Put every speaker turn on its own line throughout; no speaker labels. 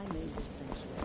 I made this sanctuary.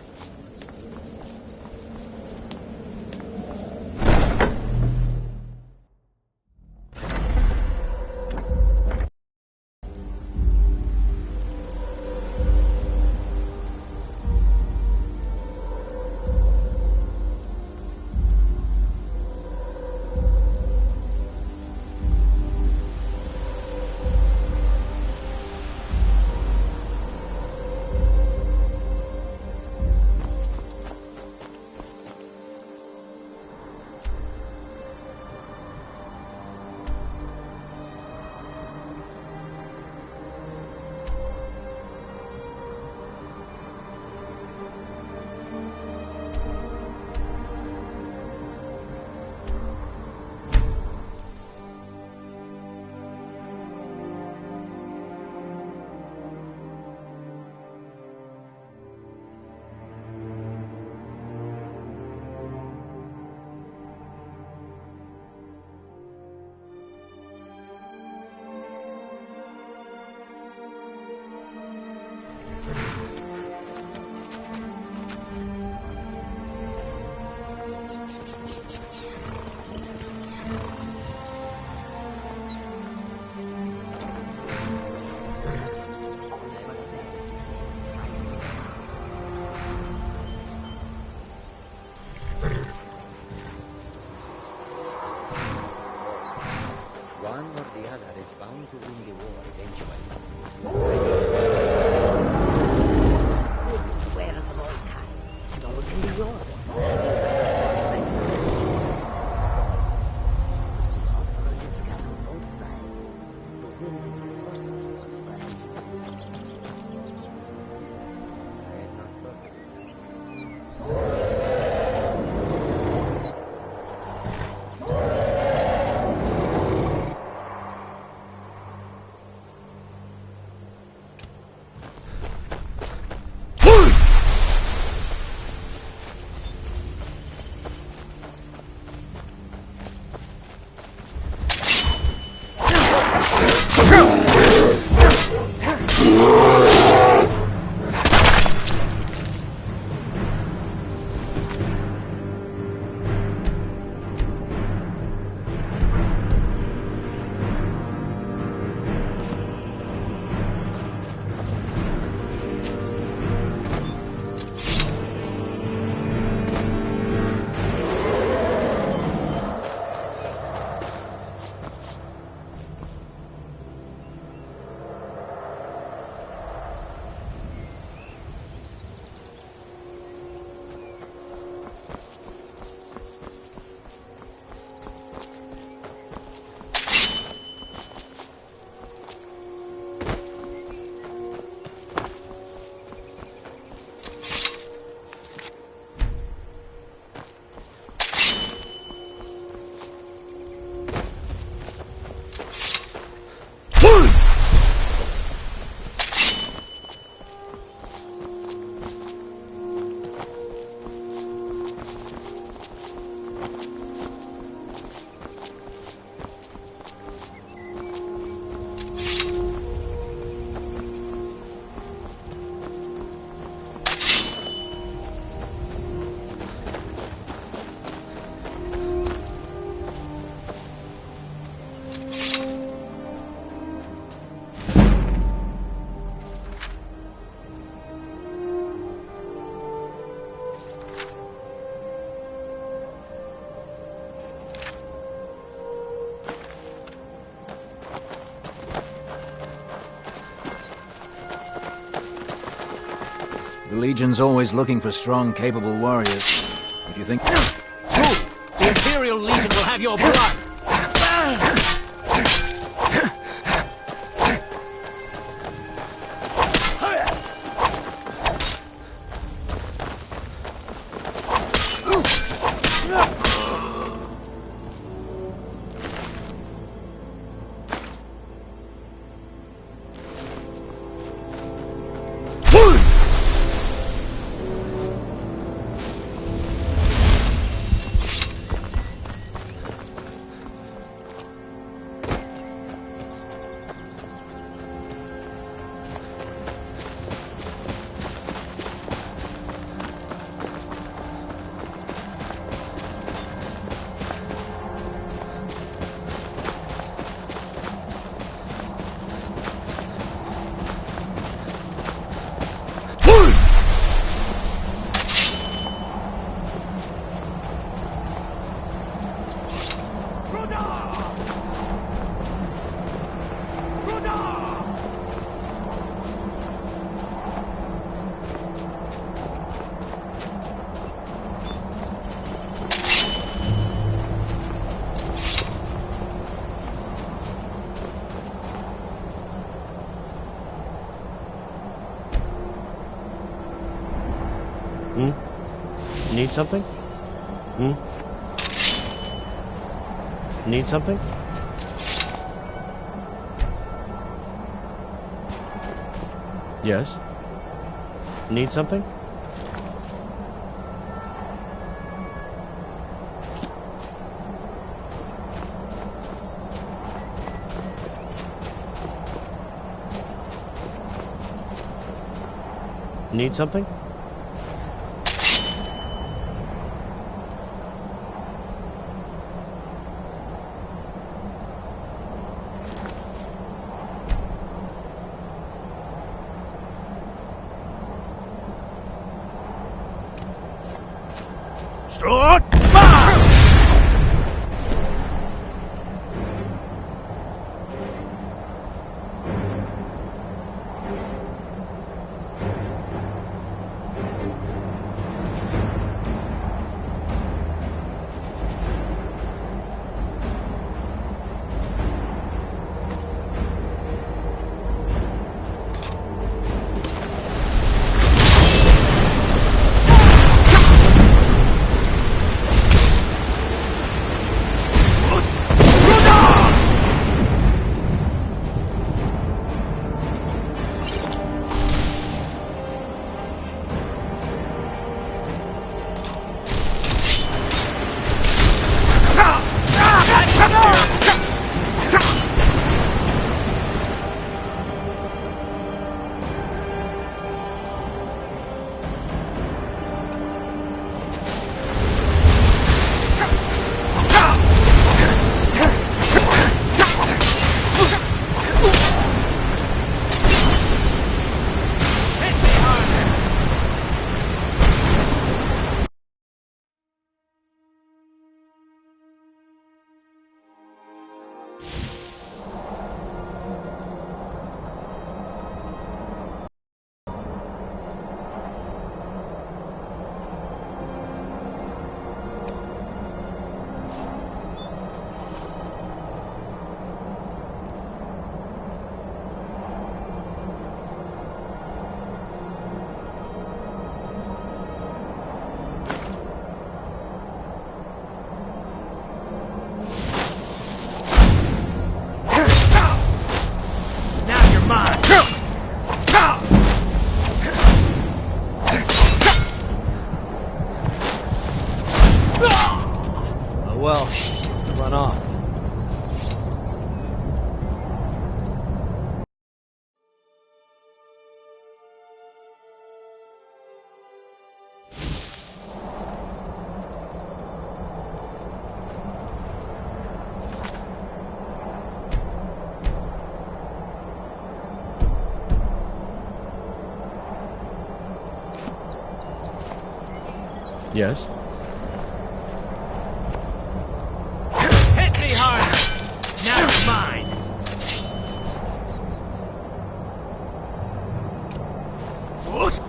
One or the other is bound to win the war eventually.
Goods and wares of all kinds, and all can be yours. The offer is got on both sides. The winners will persecute what's left.
I had not thought of it.
The Legion's always looking for strong, capable warriors. If you think...
The Imperial Legion will have your blood!
Need something? Need something? Yes? Need something? Need something?
Strut! Fire!
Oh well, run off. Yes?
Hit me harder! Now you're mine! Whoosh!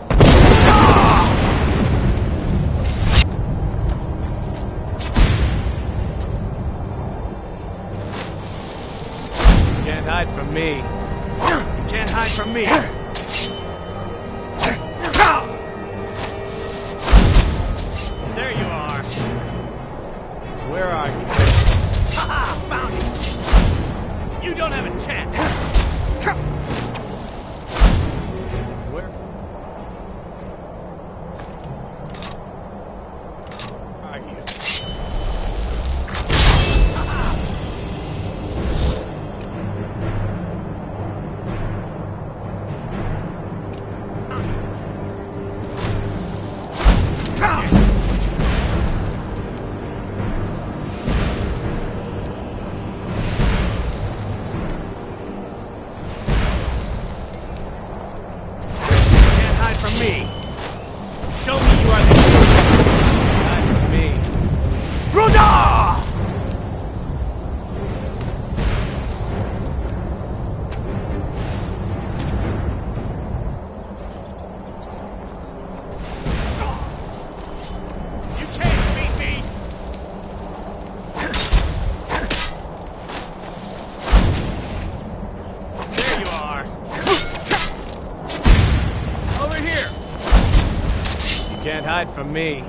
You can't hide from me.
You can't hide from me! There you are!
Where are you?
Ha-ha! Found you! You don't have a chance!
Where are you?
From me. Show me you are the
Hide from me.
Ruda! You can't beat me! There you are! Over here!
You can't hide from me.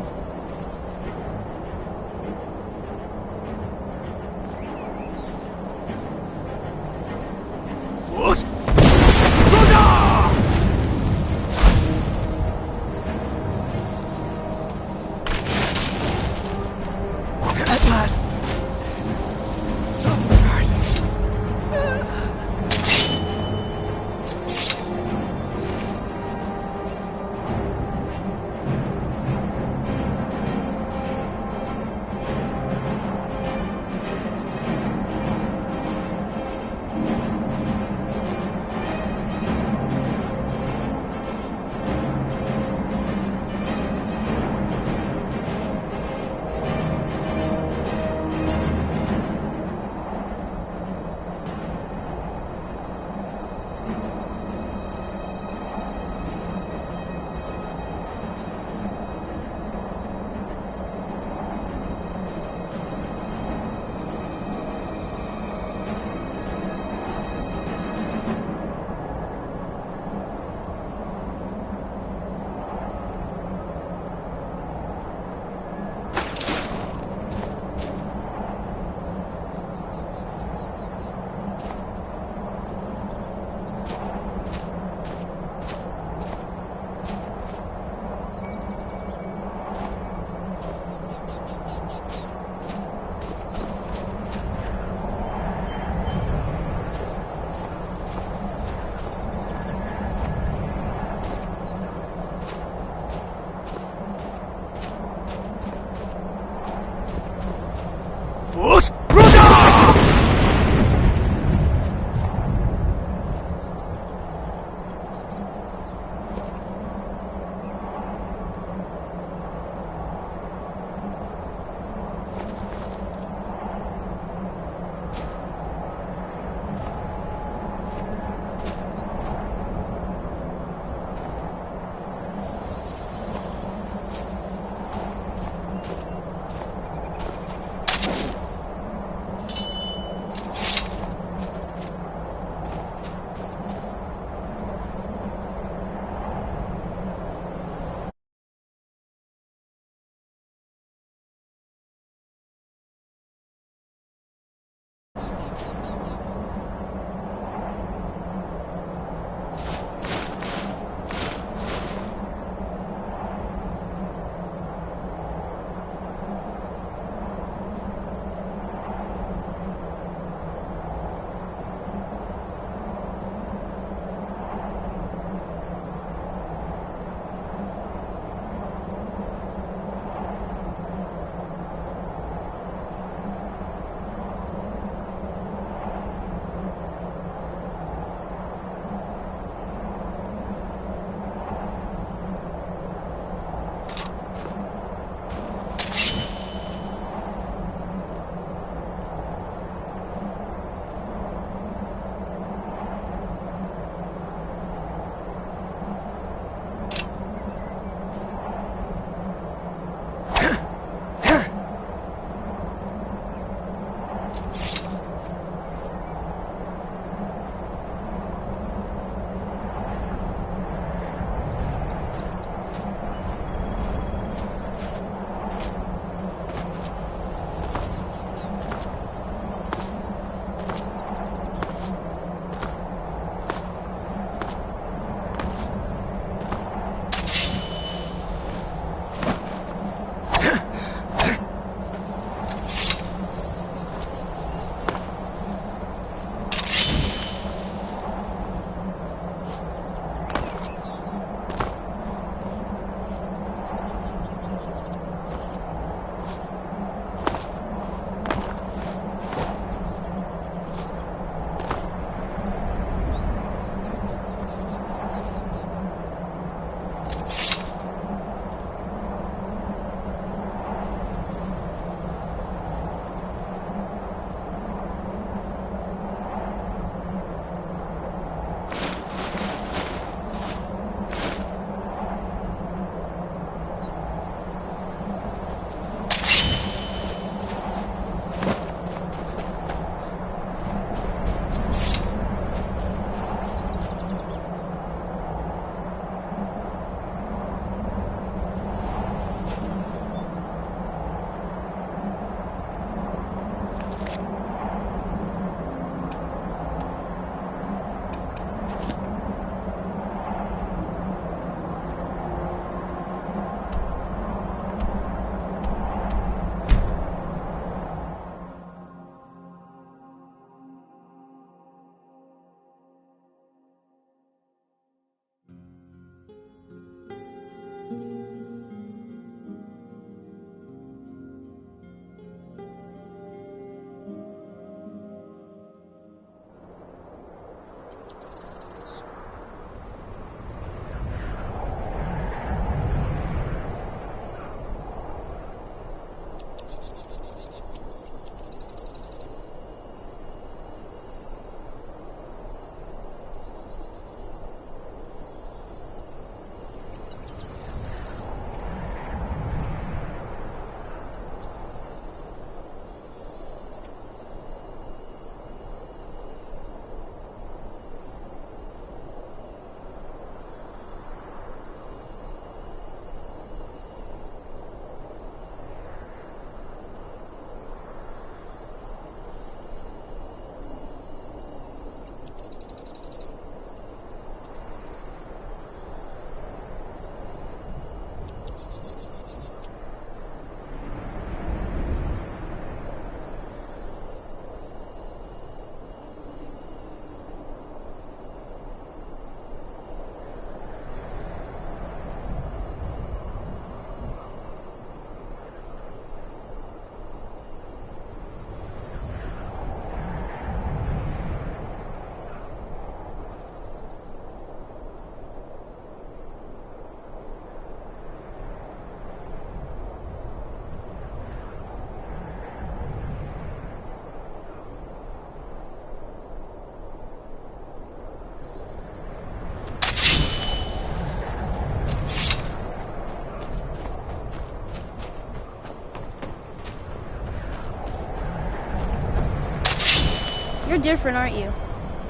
You're different, aren't you?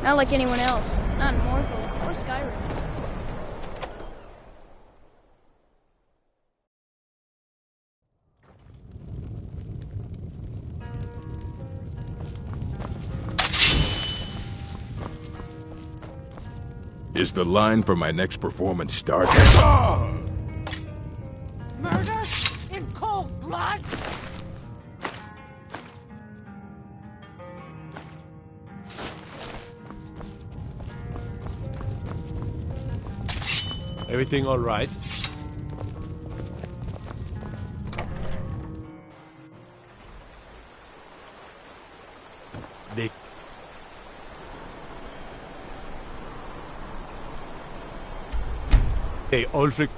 Not like anyone else. Not in Mortal or Skyrim.
Is the line for my next performance started?
Murder? In cold blood?
Everything all right? This. Hey, Ulfric.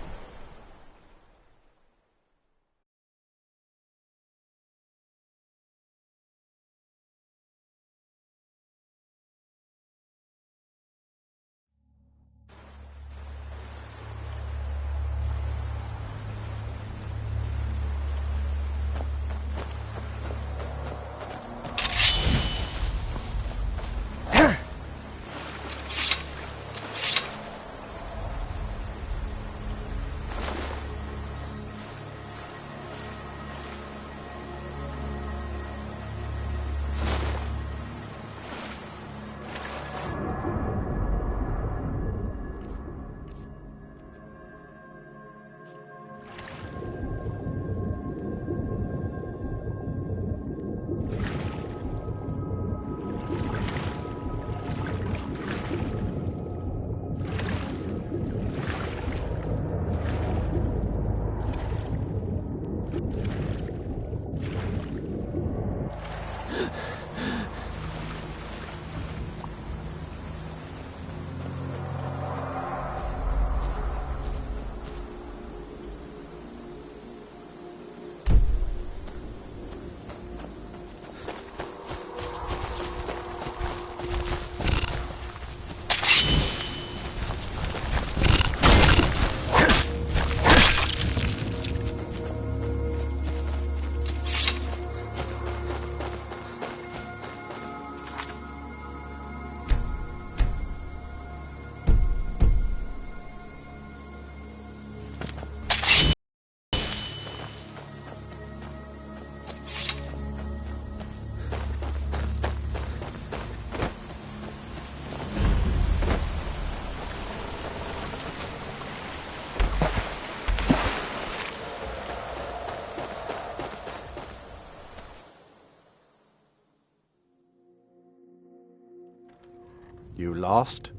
You lost?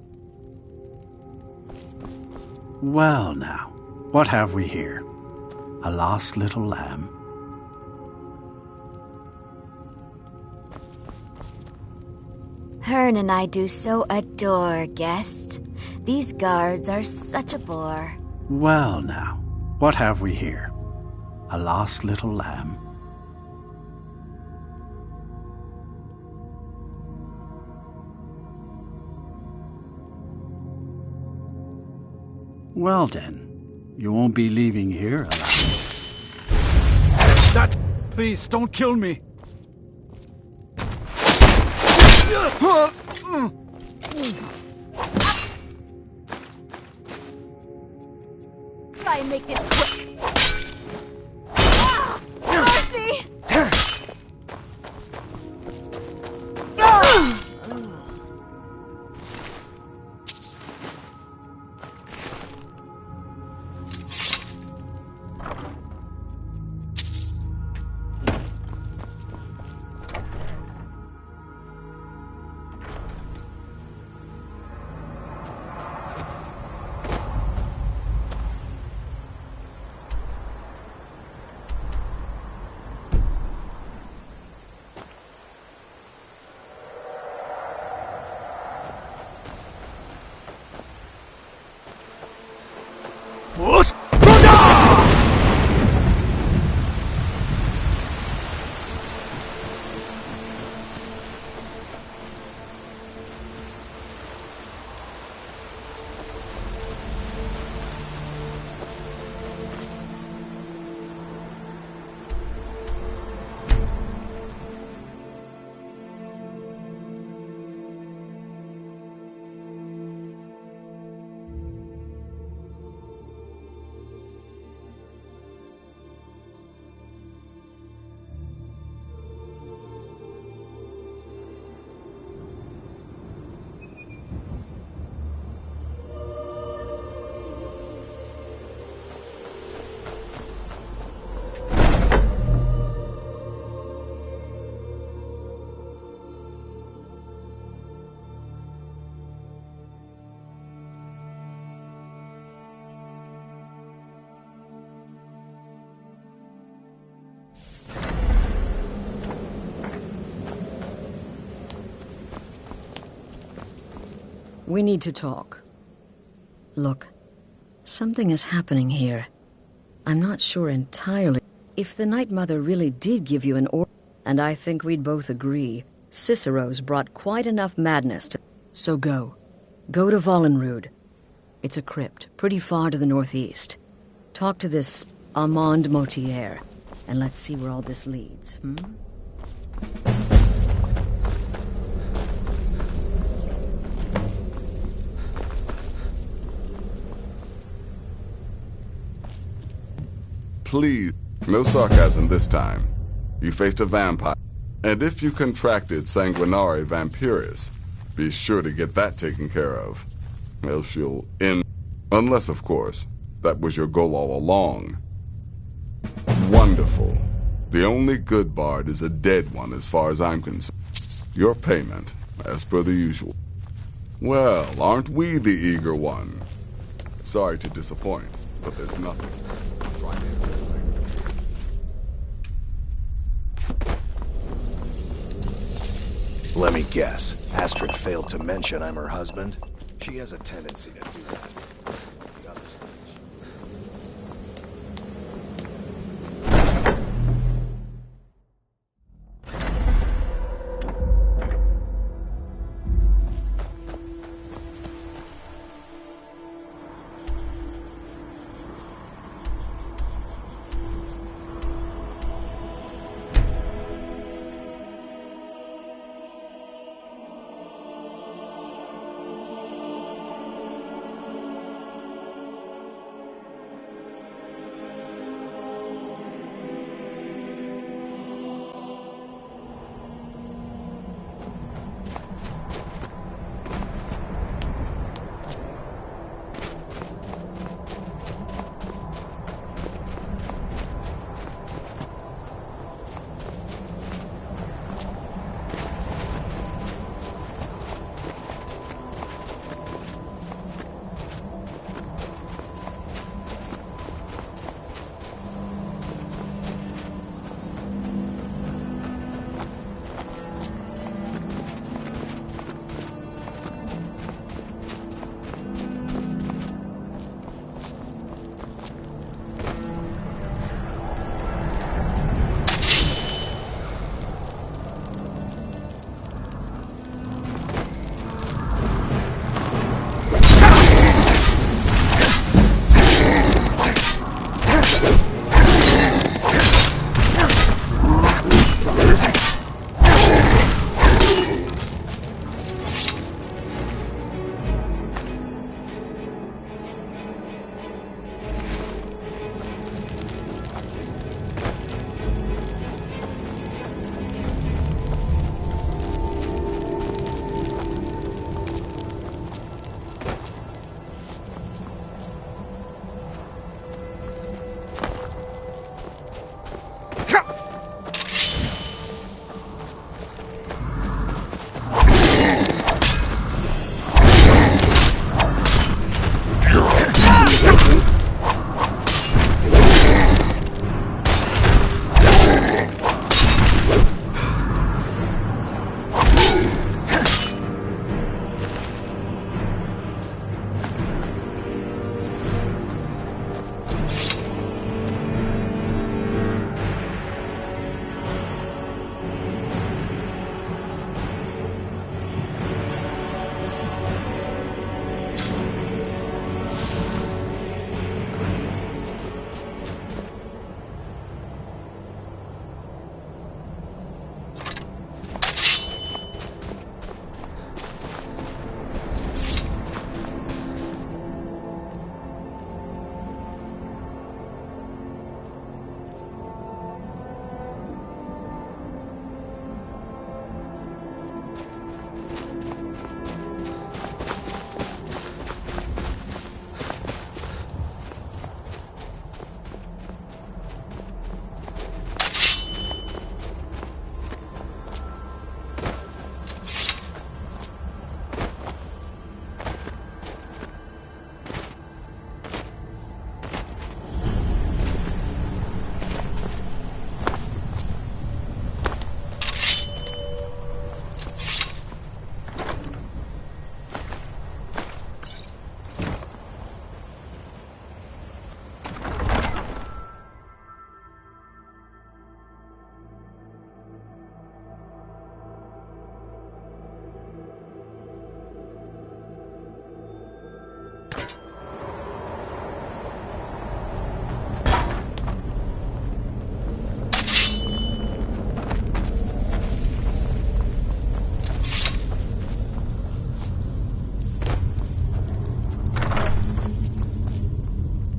Well now, what have we here? A lost little lamb?
Hearn and I do so adore guest. These guards are such a bore.
Well now, what have we here? A lost little lamb? Well then, you won't be leaving here alive.
That... Please, don't kill me.
Try and make this quick. Ah! Mercy!
We need to talk. Look, something is happening here. I'm not sure entirely. If the Night Mother really did give you an order, and I think we'd both agree, Cicero's brought quite enough madness to... So go. Go to Vollenrud. It's a crypt, pretty far to the northeast. Talk to this Armand Motier, and let's see where all this leads,
Please, no sarcasm this time. You faced a vampire, and if you contracted Sanguinare Vampiris, be sure to get that taken care of. Else you'll end. Unless, of course, that was your goal all along. Wonderful. The only good bard is a dead one as far as I'm concerned. Your payment, as per the usual. Well, aren't we the eager one? Sorry to disappoint, but there's nothing.
Let me guess. Astrid failed to mention I'm her husband. She has a tendency to do that. The others think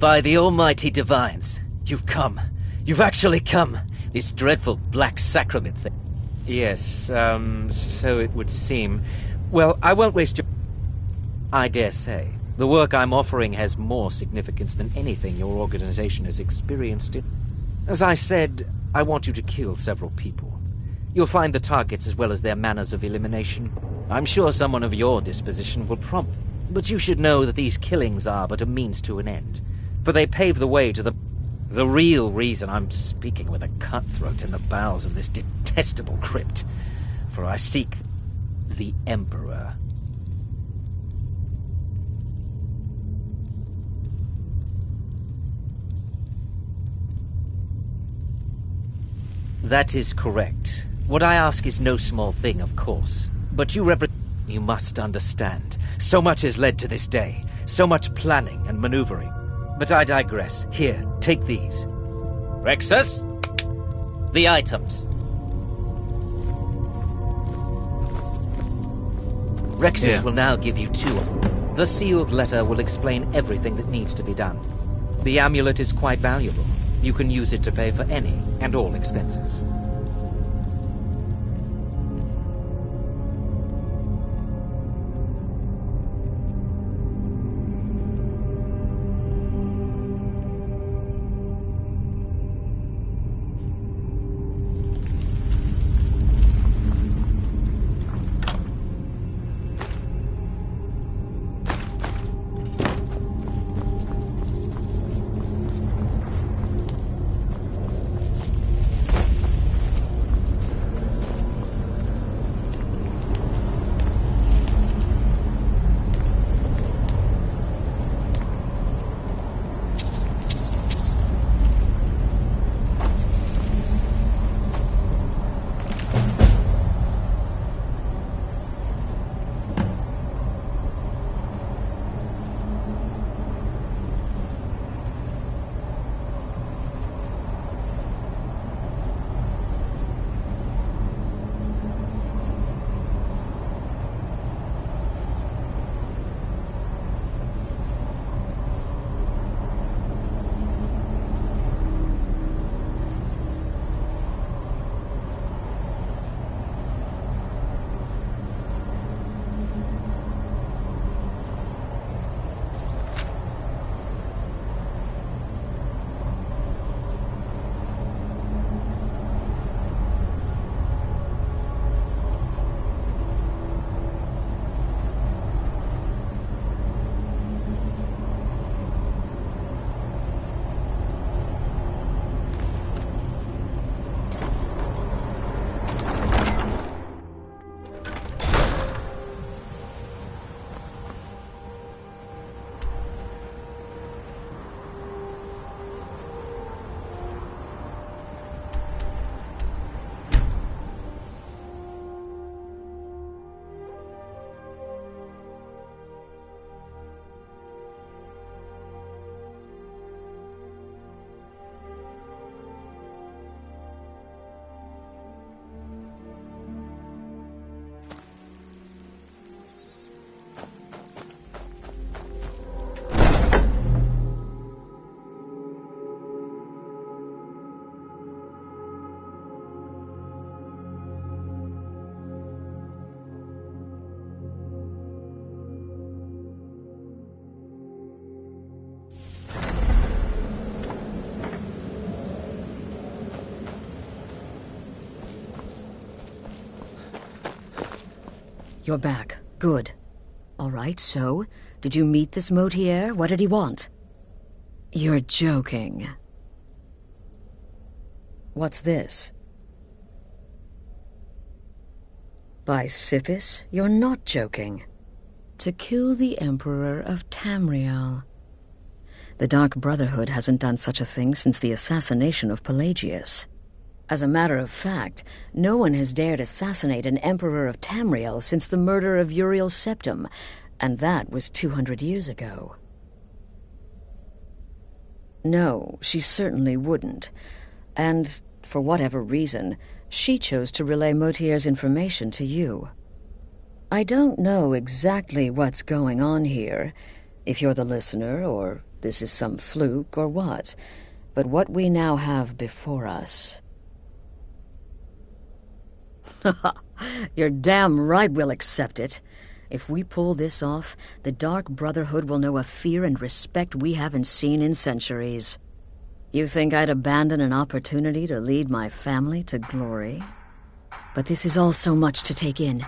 By the almighty divines, you've come. You've actually come. This dreadful black sacrament thing. Yes, so it would seem. Well, I won't waste your... I dare say. The work I'm offering has more significance than anything your organization has experienced in. As I said, I want you to kill several people. You'll find the targets as well as their manners of elimination. I'm sure someone of your disposition will prompt. But you should know that these killings are but a means to an end. For they pave the way to the real reason I'm speaking with a cutthroat in the bowels of this detestable crypt. For I seek the Emperor. That is correct. What I ask is no small thing, of course. But you must understand. So much has led to this day. So much planning and maneuvering. But I digress. Here, take these. Rexus? The items. Rexus will now give you 2 of them. The sealed letter will explain everything that needs to be done. The amulet is quite valuable. You can use it to pay for any and all expenses.
You're back. Good. All right, so, did you meet this Motier? What did he want? You're joking. What's this? By Sithis, you're not joking. To kill the Emperor of Tamriel. The Dark Brotherhood hasn't done such a thing since the assassination of Pelagius. As a matter of fact, no one has dared assassinate an Emperor of Tamriel since the murder of Uriel Septim, and that was 200 years ago. No, she certainly wouldn't. And, for whatever reason, she chose to relay Motier's information to you. I don't know exactly what's going on here, if you're the listener, or this is some fluke or what, but what we now have before us... You're damn right we'll accept it. If we pull this off, the Dark Brotherhood will know a fear and respect we haven't seen in centuries. You think I'd abandon an opportunity to lead my family to glory? But this is all so much to take in.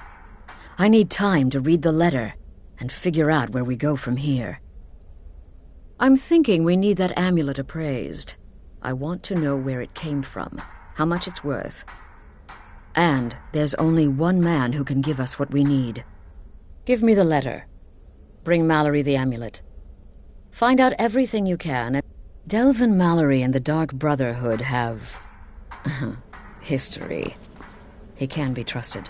I need time to read the letter and figure out where we go from here. I'm thinking we need that amulet appraised. I want to know where it came from, how much it's worth. And there's only one man who can give us what we need. Give me the letter. Bring Mallory the amulet. Find out everything you can. Delvin Mallory and the Dark Brotherhood have... history. He can be trusted.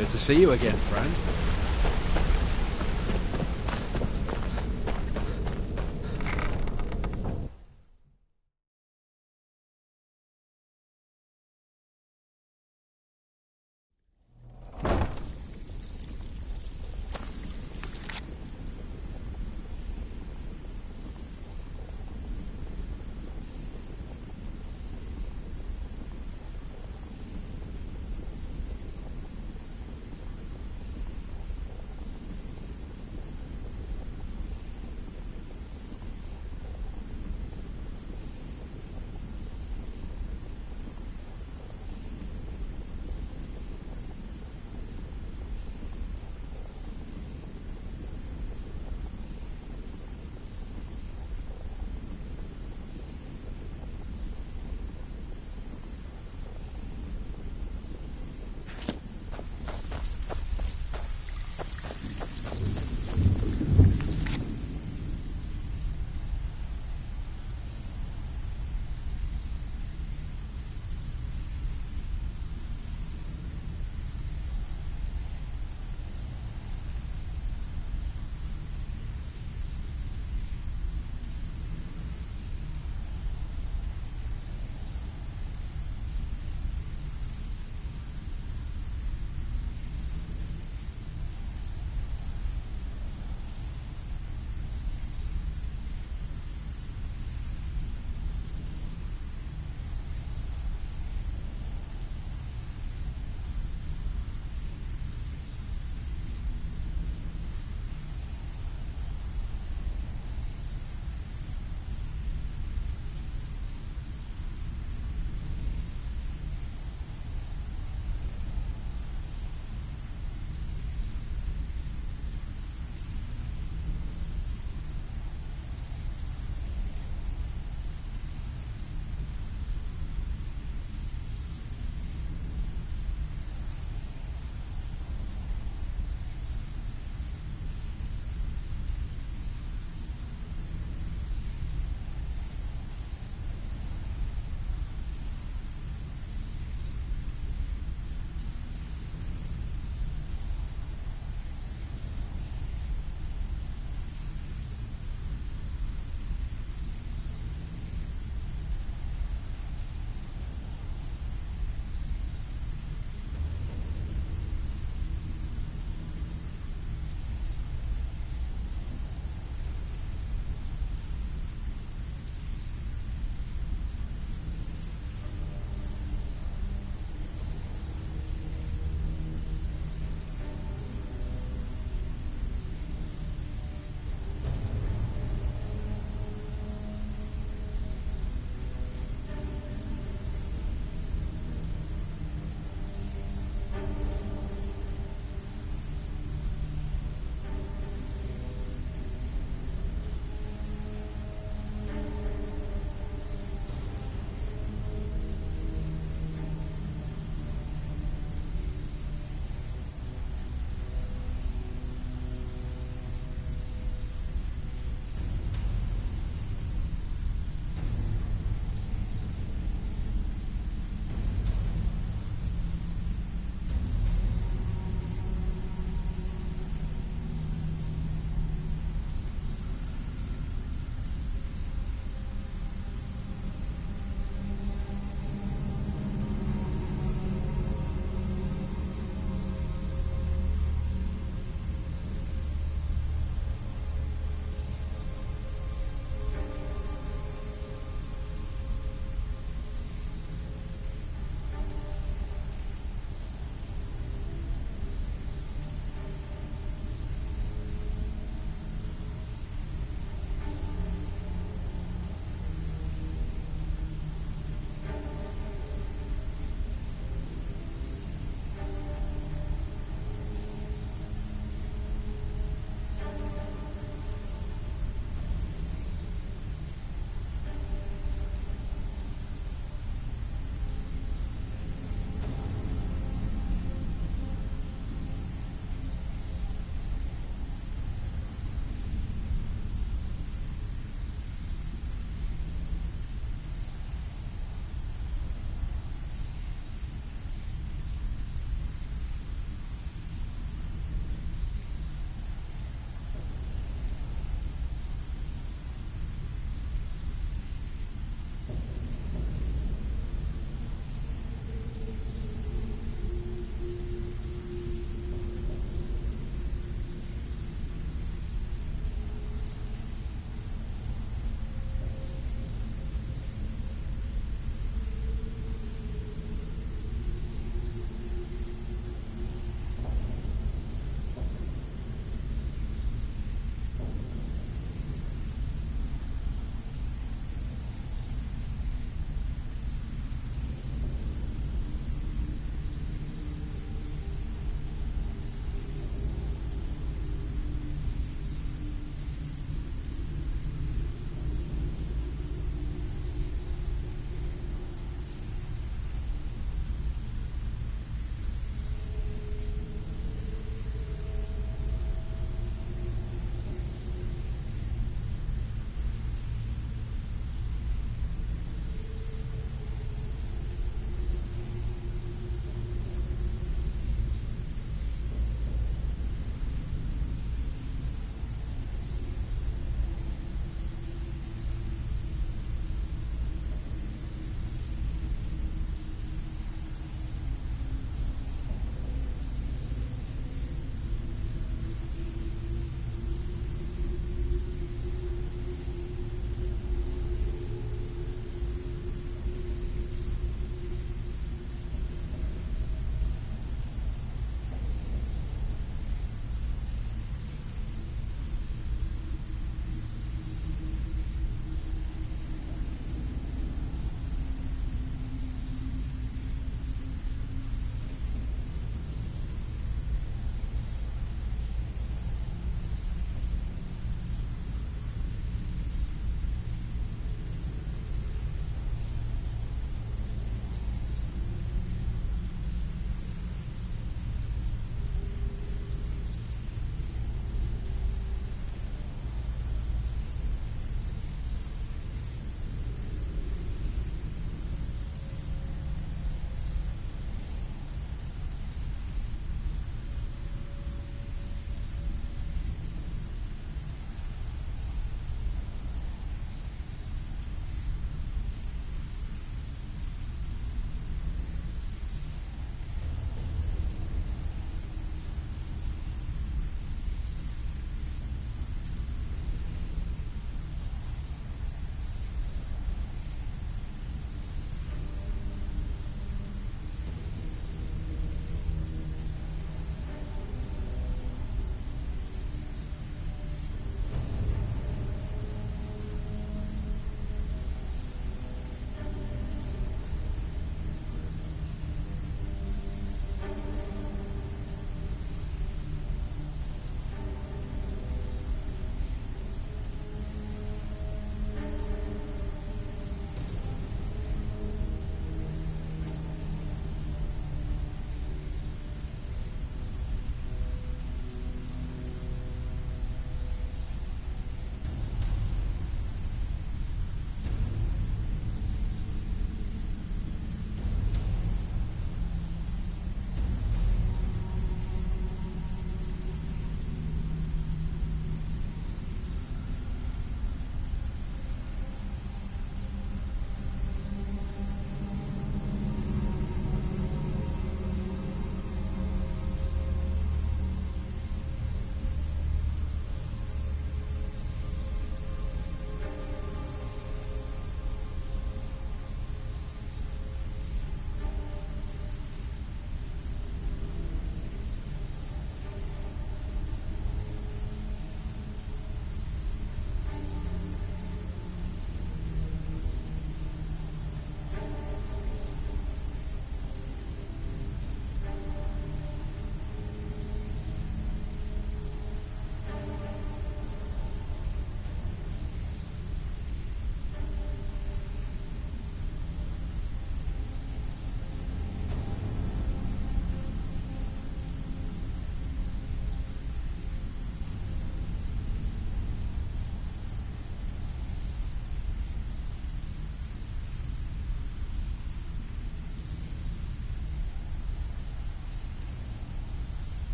Good to see you again, friend.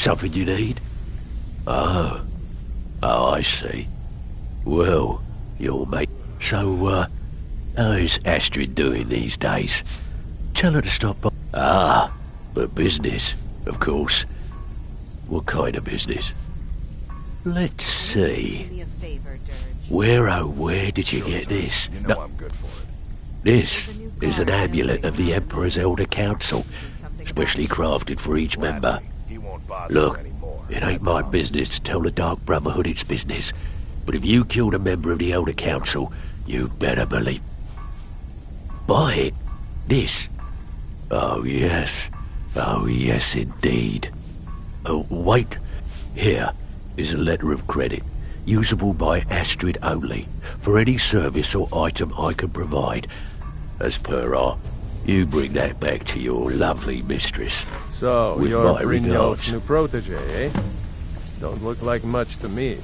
Something you need? Oh. Oh, I see. Well, your mate. So, how's Astrid doing these days? Tell her to stop by. Ah, but business, of course. What kind of business? Let's see. Where did you get this?
You know I'm good for it.
This is an amulet of the Emperor's Elder Council, specially crafted for each member. Look, it ain't my business to tell the Dark Brotherhood its business, but if you killed a member of the Elder Council, you better believe. Buy it. This. Oh yes indeed. Oh, wait. Here is a letter of credit, usable by Astrid only, for any service or item I can provide. As per our, you bring that back to your lovely mistress.
So,
with
you're
my
Brynjolf's
regards.
new protege, eh? Don't look like much to me.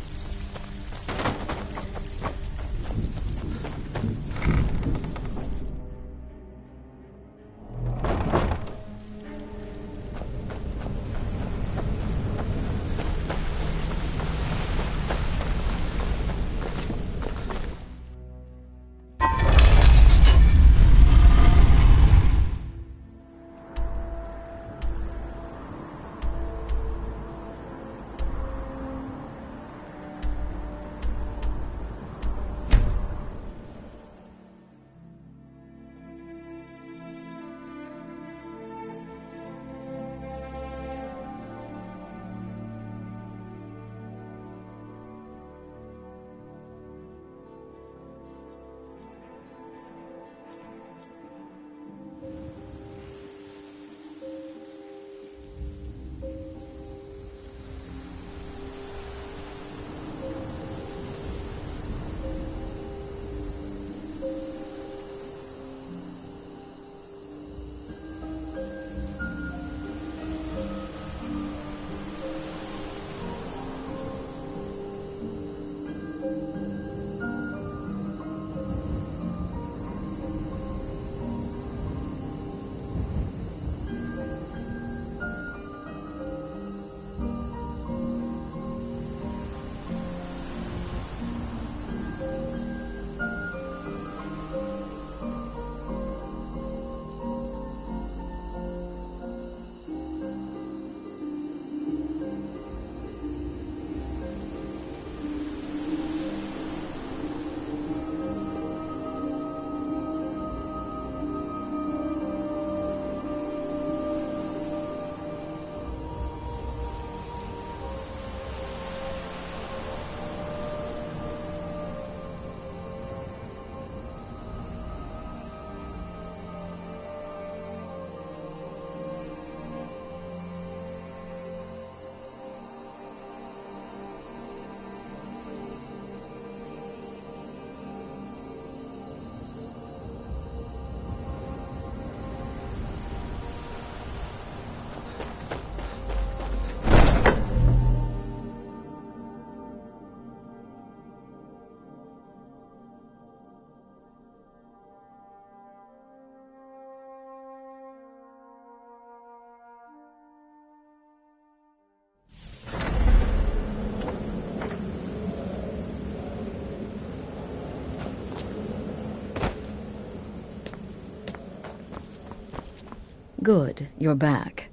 Good, you're back.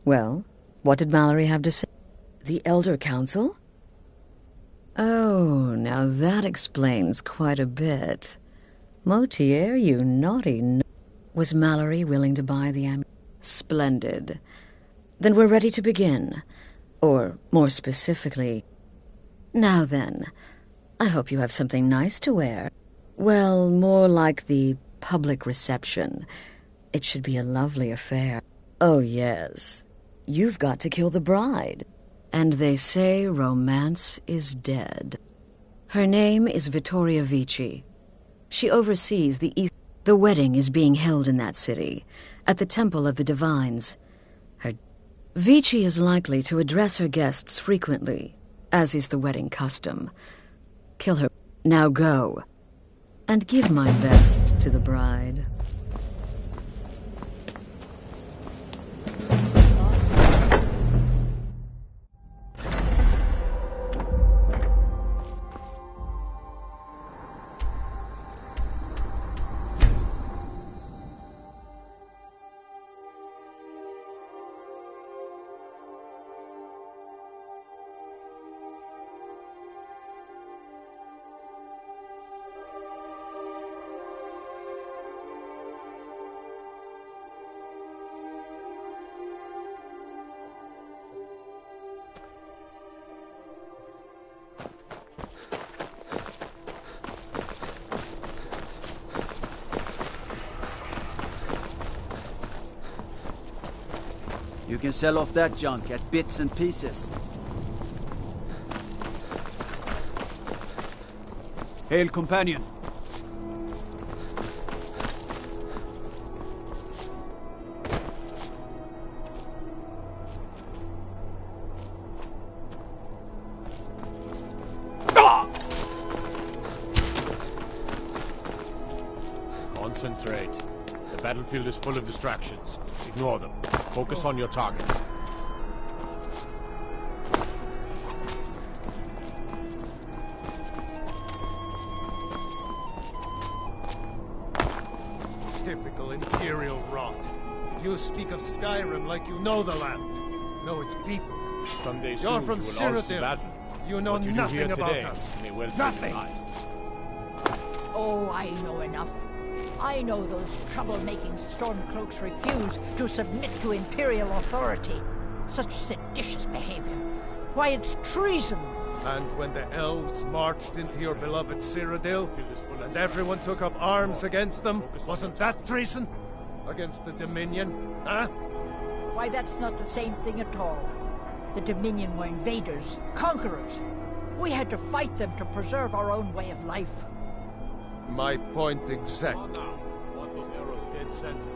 Well, what did Mallory have to say? The Elder Council? Oh, now that explains quite a bit. Motier, you naughty Was Mallory willing to buy the amulet? Splendid. Then we're ready to begin. Or, more specifically... Now then, I hope you have something nice to wear. Well, more like the public reception. It should be a lovely affair. Oh, yes. You've got to kill the bride. And they say romance is dead. Her name is Vittoria Vici. She oversees the East. The wedding is being held in that city, at the Temple of the Divines. Vici is likely to address her guests frequently, as is the wedding custom. Kill her. Now go. And give my best to the bride.
You can sell off that junk at bits and pieces. Hail, companion.
Concentrate. The battlefield is full of distractions. Ignore them. Focus on your targets.
Typical Imperial rot. You speak of Skyrim like you know the land. No, its people.
Someday
You're
soon
from
you will all see
Cyrodiil.
battle.
You know
What you do
nothing
here
about
today
us.
may well save
Nothing.
your lives.
Oh, I know enough. I know those trouble-making Stormcloaks refuse to submit to Imperial authority. Such seditious behavior. Why, it's treason.
And when the elves marched into your beloved Cyrodiil, and everyone took up arms against them, wasn't that treason? Against the Dominion, huh?
Why, that's not the same thing at all. The Dominion were invaders, conquerors. We had to fight them to preserve our own way of life.
My point exactly.
Want those arrows dead center.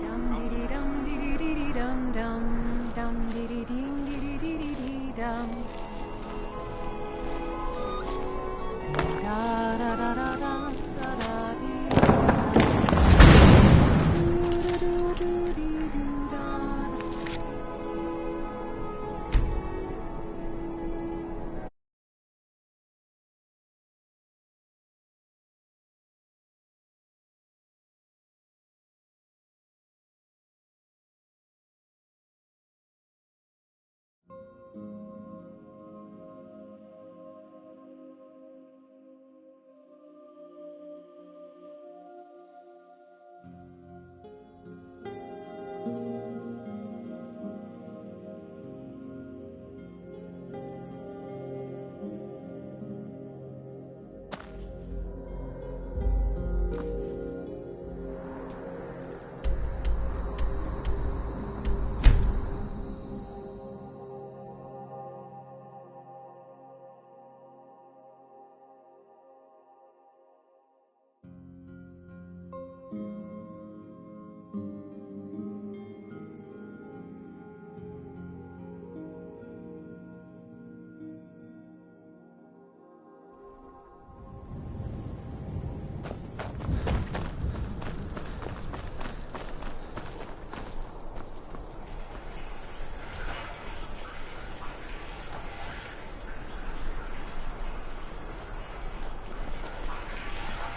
Dum dee dum dee dee dum dum dum dee dee ding dee dee dee dum. Da da da da da da da dee da. Do do do do do da.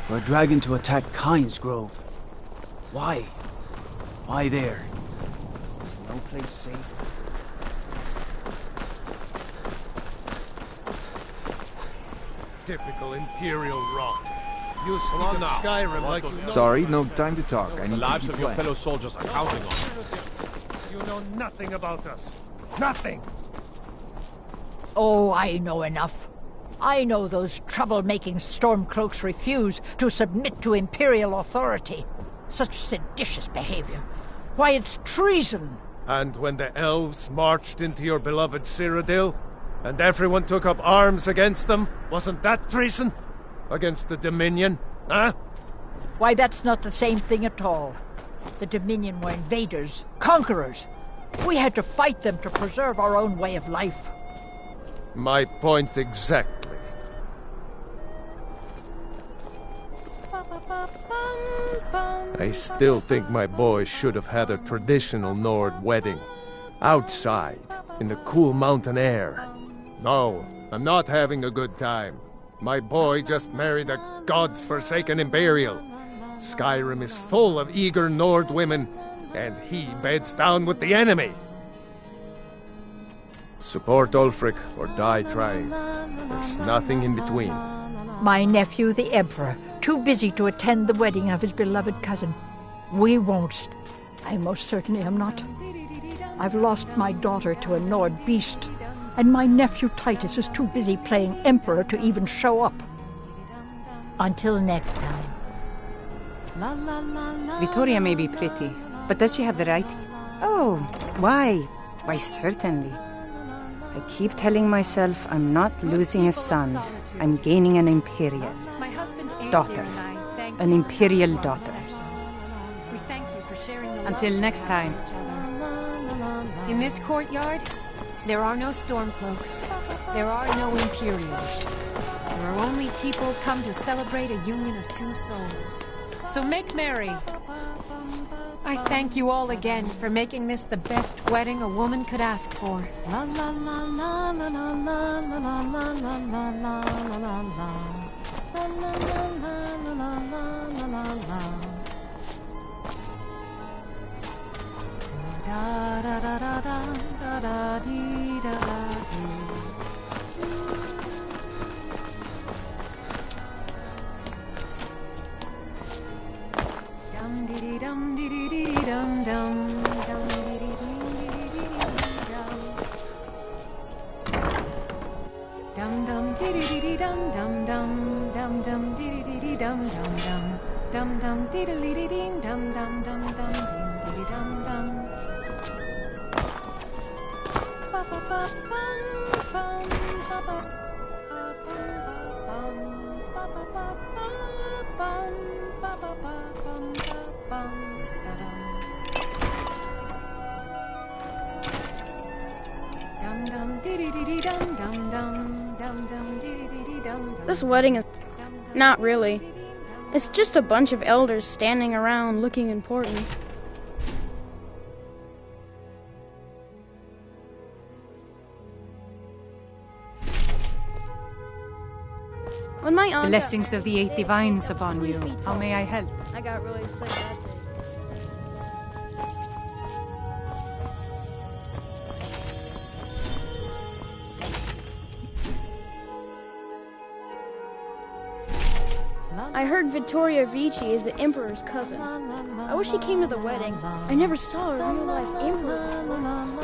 For a dragon to attack Kyne's Grove. Why? Why there? Is no place safe?
Typical Imperial rot. You speak
on
of
now.
Skyrim
Want
like
those
you know...
arrows
Sorry, no time to talk. I
The
need
lives
to
of
keep
your
playing.
fellow soldiers are counting on you.
You know nothing about us. Nothing.
Oh, I know enough. I know those trouble-making Stormcloaks refuse to submit to Imperial authority. Such seditious behavior. Why, it's treason.
And when the elves marched into your beloved Cyrodiil, and everyone took up arms against them, wasn't that treason? Against the Dominion, huh?
Why, that's not the same thing at all. The Dominion were invaders, conquerors. We had to fight them to preserve our own way of life.
My point exactly. I still think my boy should have had a traditional Nord wedding. Outside, in the cool mountain air. No, I'm not having a good time. My boy just married a god's-forsaken Imperial. Skyrim is full of eager Nord women, and he beds down with the enemy. Support Ulfric or die trying. There's nothing in between.
My nephew, the Emperor, too busy to attend the wedding of his beloved cousin. We won't. I most certainly am not. I've lost my daughter to a Nord beast, and my nephew Titus is too busy playing Emperor to even show up. Until next time.
Vittoria may be pretty, but does she have the right?
Oh, why? Why, certainly. I keep telling myself I'm not losing a son. I'm gaining an imperial daughter. An imperial daughter.
We thank you for sharing the
Until
love
next
we have
time.
with each other. In this courtyard, there are no stormcloaks. There are no Imperials. There are only people come to celebrate a union of two souls. So make merry. I thank you all again for making this the best wedding a woman could ask for. La la la la la la la la la la la la la la la la. La la la la la la la la la. Da da da da da da da dee da da dee. Dum dee dee dum dee dee dee dum dum dum dee dee dee dee dee dum dum dum dee dee dee dum dum dum dum dee dee dee dum dum dum dee dee dee dee dum dum dee dee dum dum. Ba ba ba bum bum ba ba bum ba ba ba bum ba ba ba bum ba bum da dum. Dum dum dee dee dee dum dum dum dee dee dee dum dum.
This wedding is not really. It's just a bunch of elders standing around looking important. When my aunt
Blessings of the eight divines upon you. How may I help?
I got really sick that day. I heard Vittoria Vici is the Emperor's cousin. I wish he came to the wedding. I never saw a real-life emperor before.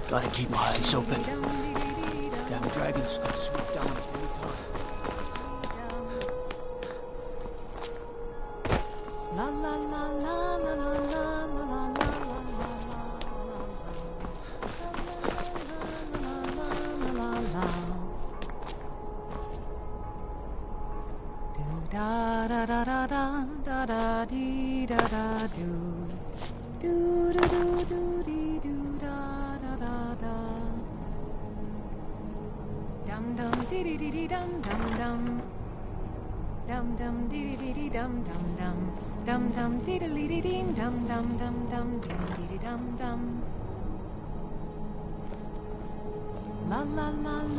Gotta keep my eyes open. Damn dragons could swoop down at any time.
La la la la la la la la la. Da da da da da da da dee da da do do do do do dee do da da da da dum dum dee dee dee dee dum dum dum dum dum dee dee dee dum dum dum dum dee dee dee dee dum dum dum dee dee dum dum.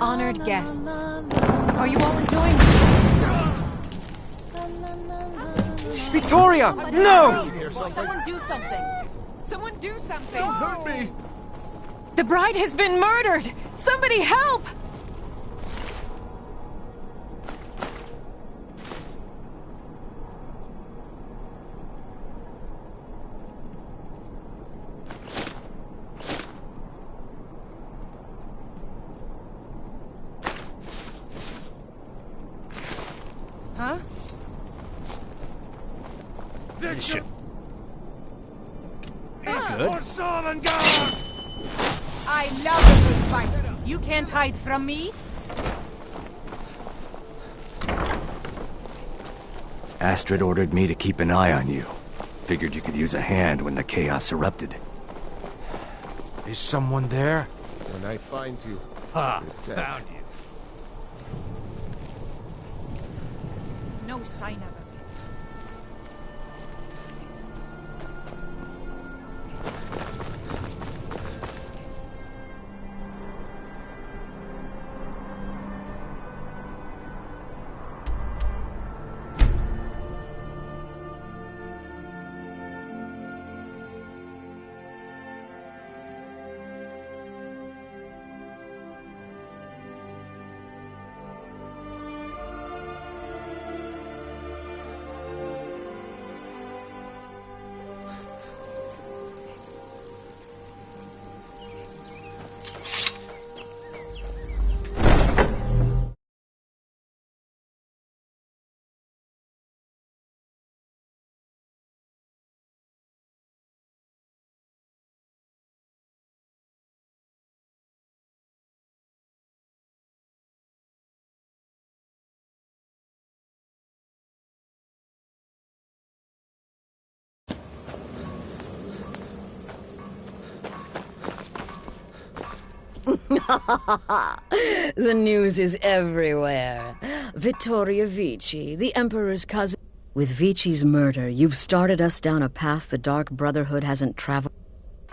Honored guests, are you all enjoying this?
Victoria! No!
Someone do something! Someone do something! Don't hurt me! The bride has been murdered! Somebody help!
Huh?
Victor!
Good.
I love a good fight. You can't hide from me.
Astrid ordered me to keep an eye on you. Figured you could use a hand when the chaos erupted.
Is someone there?
When I find you...
Ha!
you're dead.
Found you.
No sign of it.
The news is everywhere. Vittoria Vici, the Emperor's cousin. With Vici's murder, you've started us down a path the Dark Brotherhood hasn't traveled.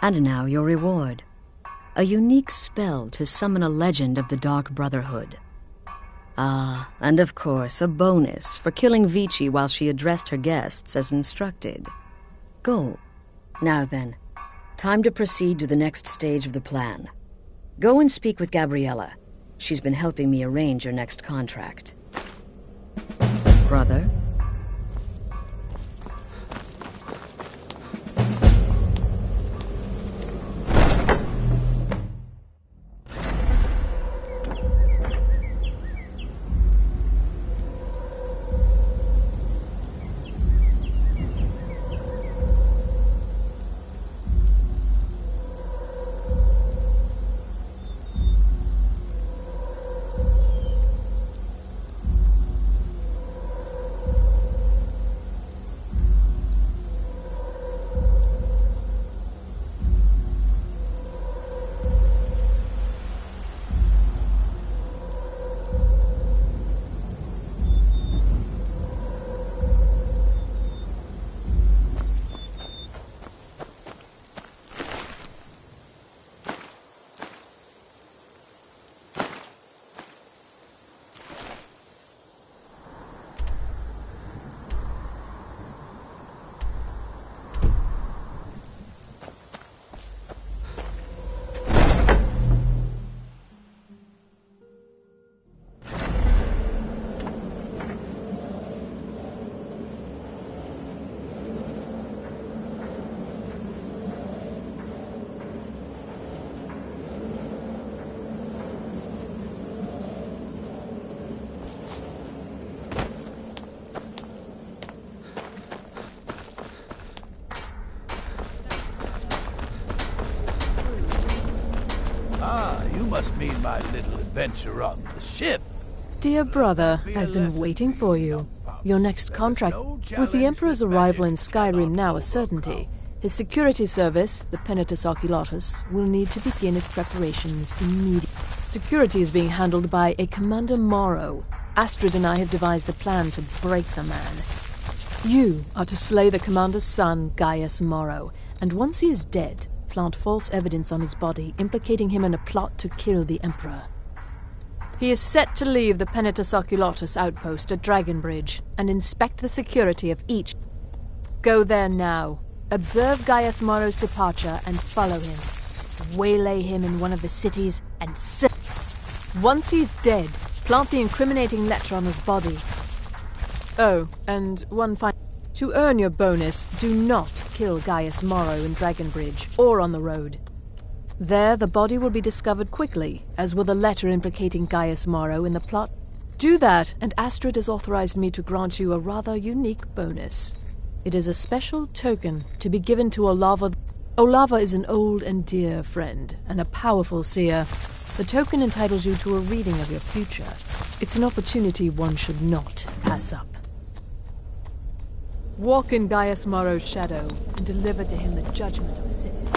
And now your reward. A unique spell to summon a legend of the Dark Brotherhood. Ah, and of course, a bonus for killing Vici while she addressed her guests as instructed. Goal. Now then, time to proceed to the next stage of the plan. Go and speak with Gabriella. She's been helping me arrange your next contract. Brother?
Must mean my little adventure on the ship.
Dear brother, I've been waiting for you. Your next contract. With the Emperor's arrival in Skyrim now a certainty, his security service, the Penitus Oculatus, will need to begin its preparations immediately. Security is being handled by a Commander Morrow. Astrid and I have devised a plan to break the man. You are to slay the commander's son, Gaius Morrow, and once he is dead, plant false evidence on his body, implicating him in a plot to kill the Emperor. He is set to leave the Penitus Oculatus outpost at Dragonbridge and inspect the security of each. Go there now. Observe Gaius Morrow's departure and follow him. Waylay him in one of the cities and once he's dead, plant the incriminating letter on his body. Oh, and one final. To earn your bonus, do not kill Gaius Morrow in Dragonbridge or on the road. There, the body will be discovered quickly, as will the letter implicating Gaius Morrow in the plot. Do that, and Astrid has authorized me to grant you a rather unique bonus. It is a special token to be given to Olava. Olava is an old and dear friend, and a powerful seer. The token entitles you to a reading of your future. It's an opportunity one should not pass up. Walk in Gaius Morrow's shadow and deliver to him the judgment of Sinis.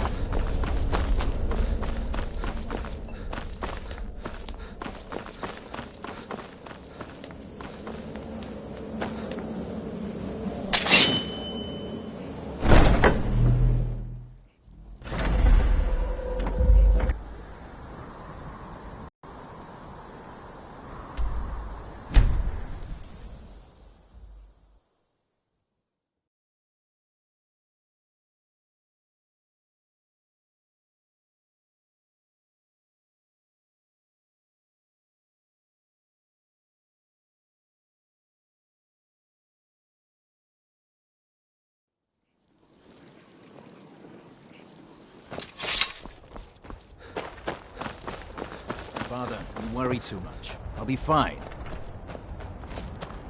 Father, you worry too much. I'll be fine.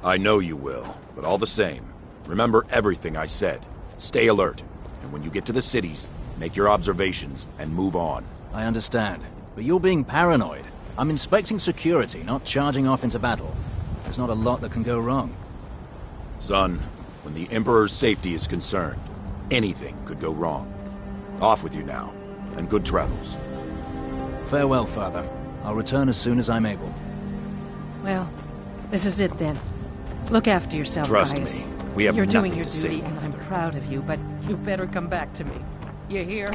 I know you will, but all the same, remember everything I said. Stay alert, and when you get to the cities, make your observations and move on.
I understand, but you're being paranoid. I'm inspecting security, not charging off into battle. There's not a lot that can go wrong.
Son, when the Emperor's safety is concerned, anything could go wrong. Off with you now, and good travels.
Farewell, Father. I'll return as soon as I'm able.
Well, this is it then. Look after yourself,
Trust
Gaius.
me, we have
You're doing
nothing
your
to say
duty,
about
and I'm proud of you, but you better come back to me. You hear?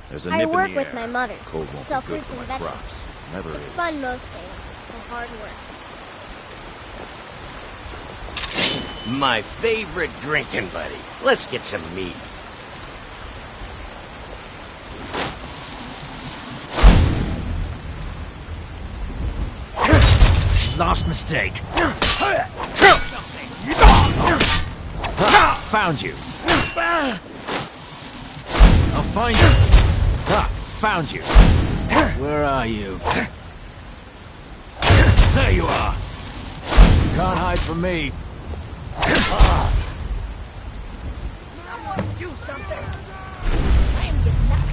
There's a
I
nip in
work
the
with
air.
my mother.
Cold won't
Sell
be good
fruits
for
and
my
vegetables.
crops. Never
It's
is.
fun most days, but hard work.
My favorite drinking buddy. Let's get some meat.
Last mistake. Found you. I'll find you. Found you. Where are you? There you are. You can't hide from me.
Someone do something! I am getting that.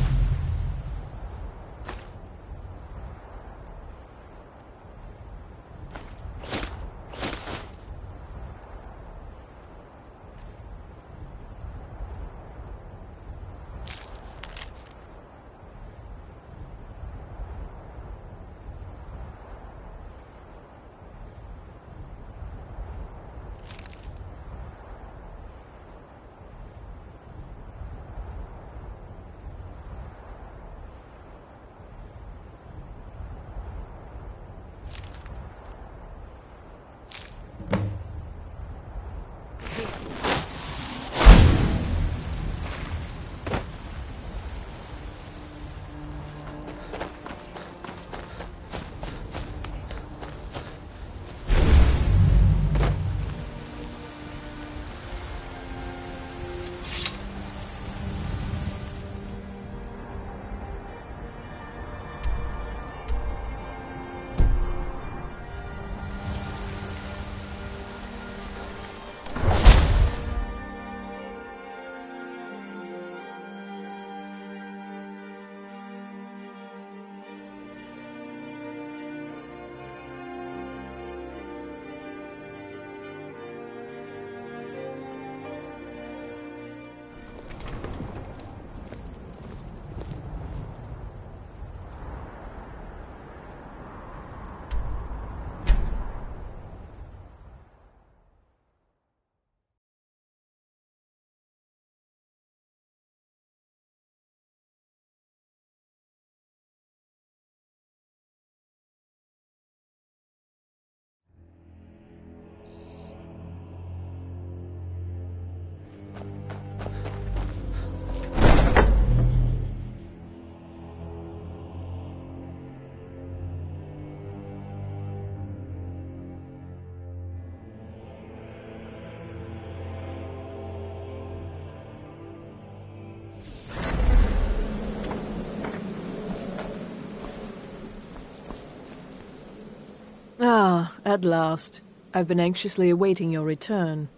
At last. I've been anxiously awaiting your return.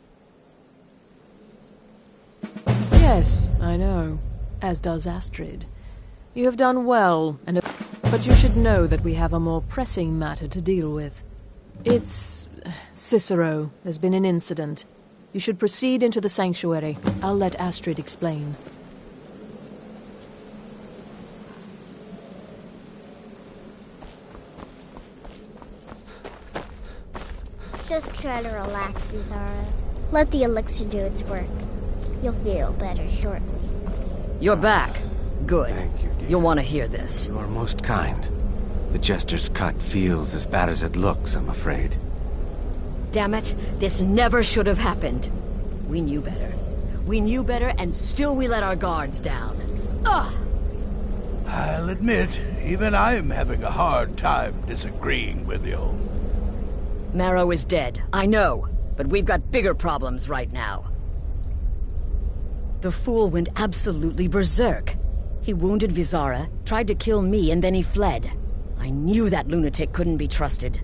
Yes, I know. As does Astrid. You have done well, but you should know that we have a more pressing matter to deal with. It's Cicero. There's been an incident. You should proceed into the sanctuary. I'll let Astrid explain.
Just try to relax, Vizara. Let the elixir do its work. You'll feel better shortly.
You're back. Good.
Thank you, dear.
You'll want to hear this.
You are most kind. The Jester's cut feels as bad as it looks, I'm afraid.
Damn it, this never should have happened. We knew better. We knew better, and still we let our guards down. Ugh!
I'll admit, even I'm having a hard time disagreeing with you.
Marrow is dead, I know, but we've got bigger problems right now. The fool went absolutely berserk. He wounded Vizara, tried to kill me, and then he fled. I knew that lunatic couldn't be trusted.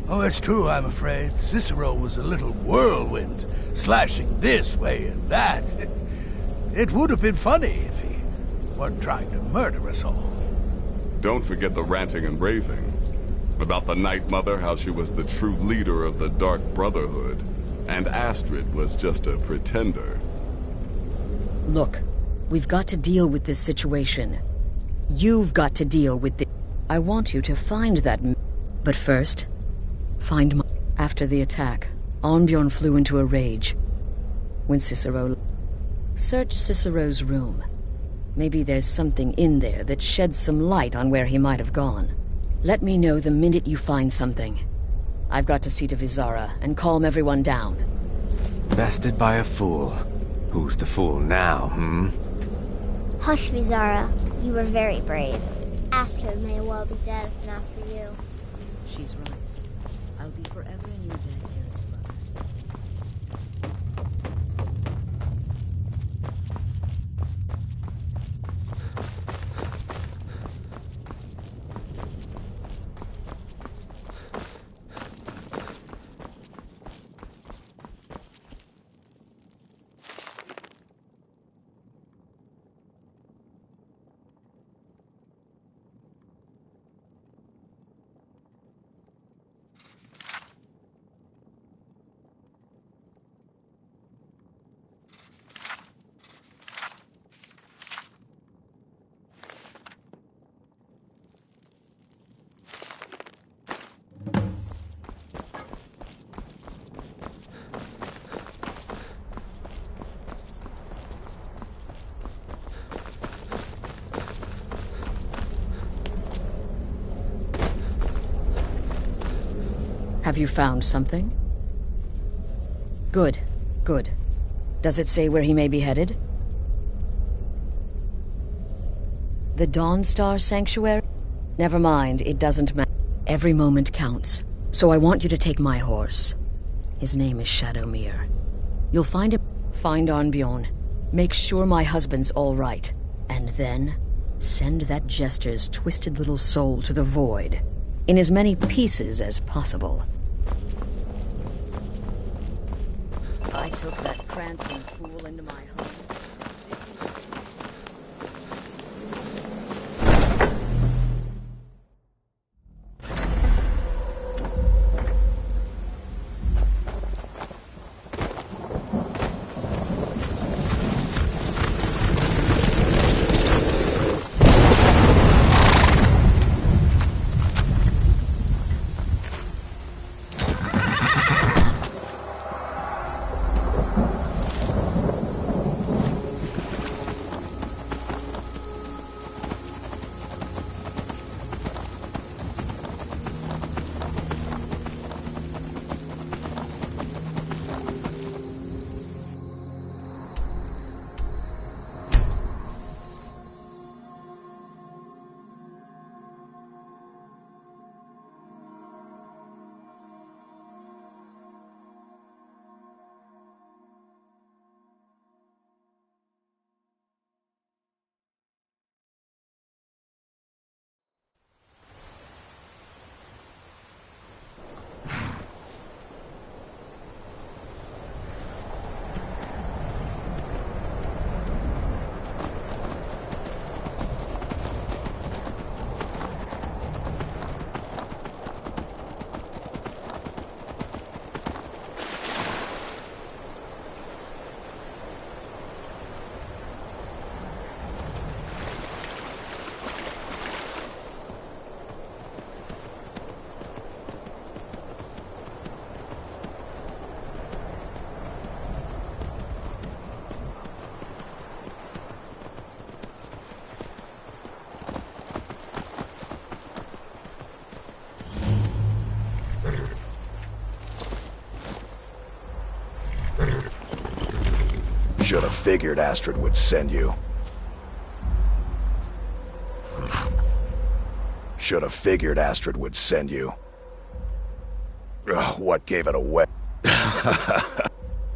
Oh, it's true, I'm afraid. Cicero was a little whirlwind, slashing this way and that. It would have been funny if he weren't trying to murder us all.
Don't forget the ranting and raving. About the Night Mother, how she was the true leader of the Dark Brotherhood, and Astrid was just a pretender.
Look, we've got to deal with this situation. You've got to deal with the... I want you to find that... But first, find my... After the attack, Arnbjorn flew into a rage. When Cicero... Search Cicero's room. Maybe there's something in there that sheds some light on where he might have gone. Let me know the minute you find something. I've got to see to Vizara and calm everyone down.
Bested by a fool. Who's the fool now,
Hush, Vizara. You were very brave. Astrid may well be dead if not for you.
She's right. I'll be forever in your debt, dearest brother. Have you found something? Good, good. Does it say where he may be headed? The Dawnstar Sanctuary? Never mind, it doesn't matter. Every moment counts. So I want you to take my horse. His name is Shadowmere. You'll find him. Find Arnbjorn. Make sure my husband's all right. And then, send that Jester's twisted little soul to the void. In as many pieces as possible. I took that prancing fool into my home.
Should have figured Astrid would send you. Should have figured Astrid would send you. Ugh, what gave it away?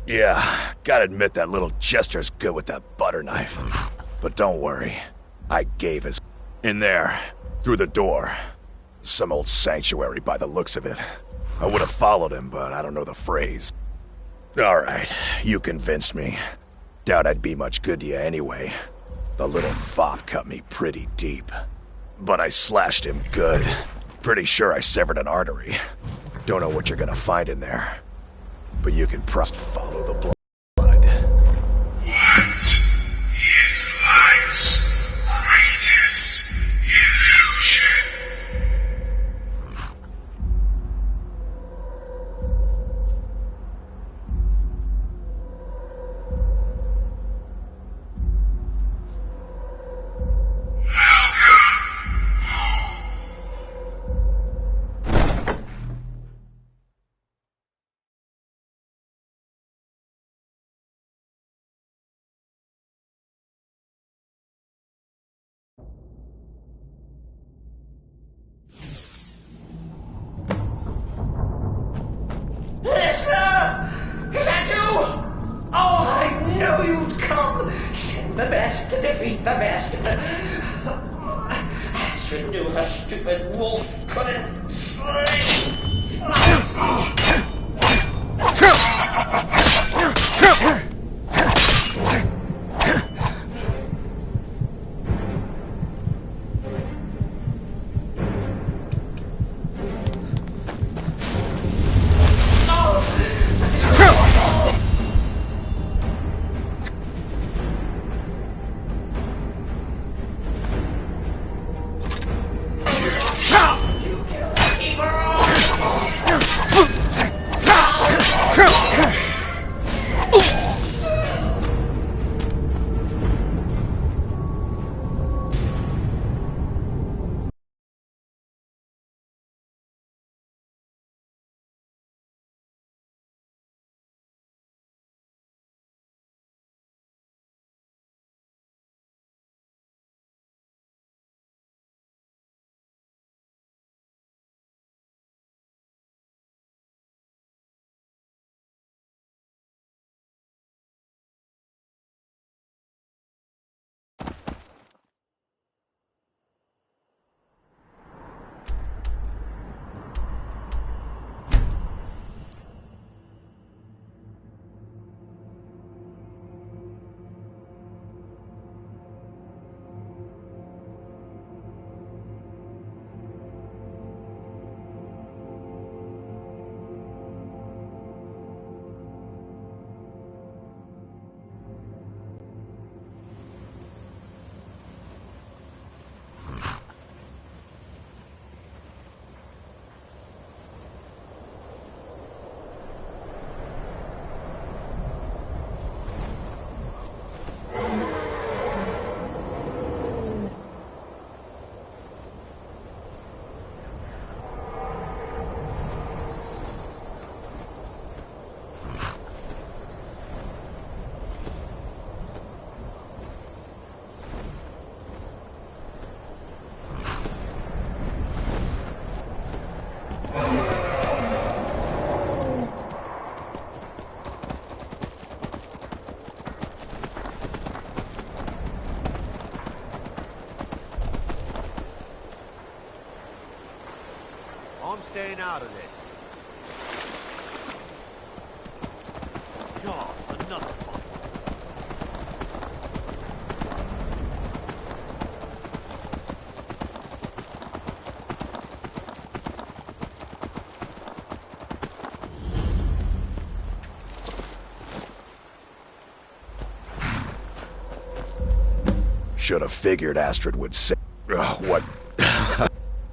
Yeah, gotta admit that little Jester's good with that butter knife. But don't worry, I gave his... In there, through the door. Some old sanctuary by the looks of it. I would have followed him, but I don't know the phrase. Alright, you convinced me. Doubt I'd be much good to you anyway. The little fop cut me pretty deep. But I slashed him good. Pretty sure I severed an artery. Don't know what you're gonna find in there. But you can just follow the blood.
What is life's greatest illusion?
Listener! Is that you? Oh, I knew you'd come! Send the best to defeat the best. Astrid knew her stupid wolf couldn't slice.
I'm staying out of this. God, another one.
Should have figured Astrid would say... what?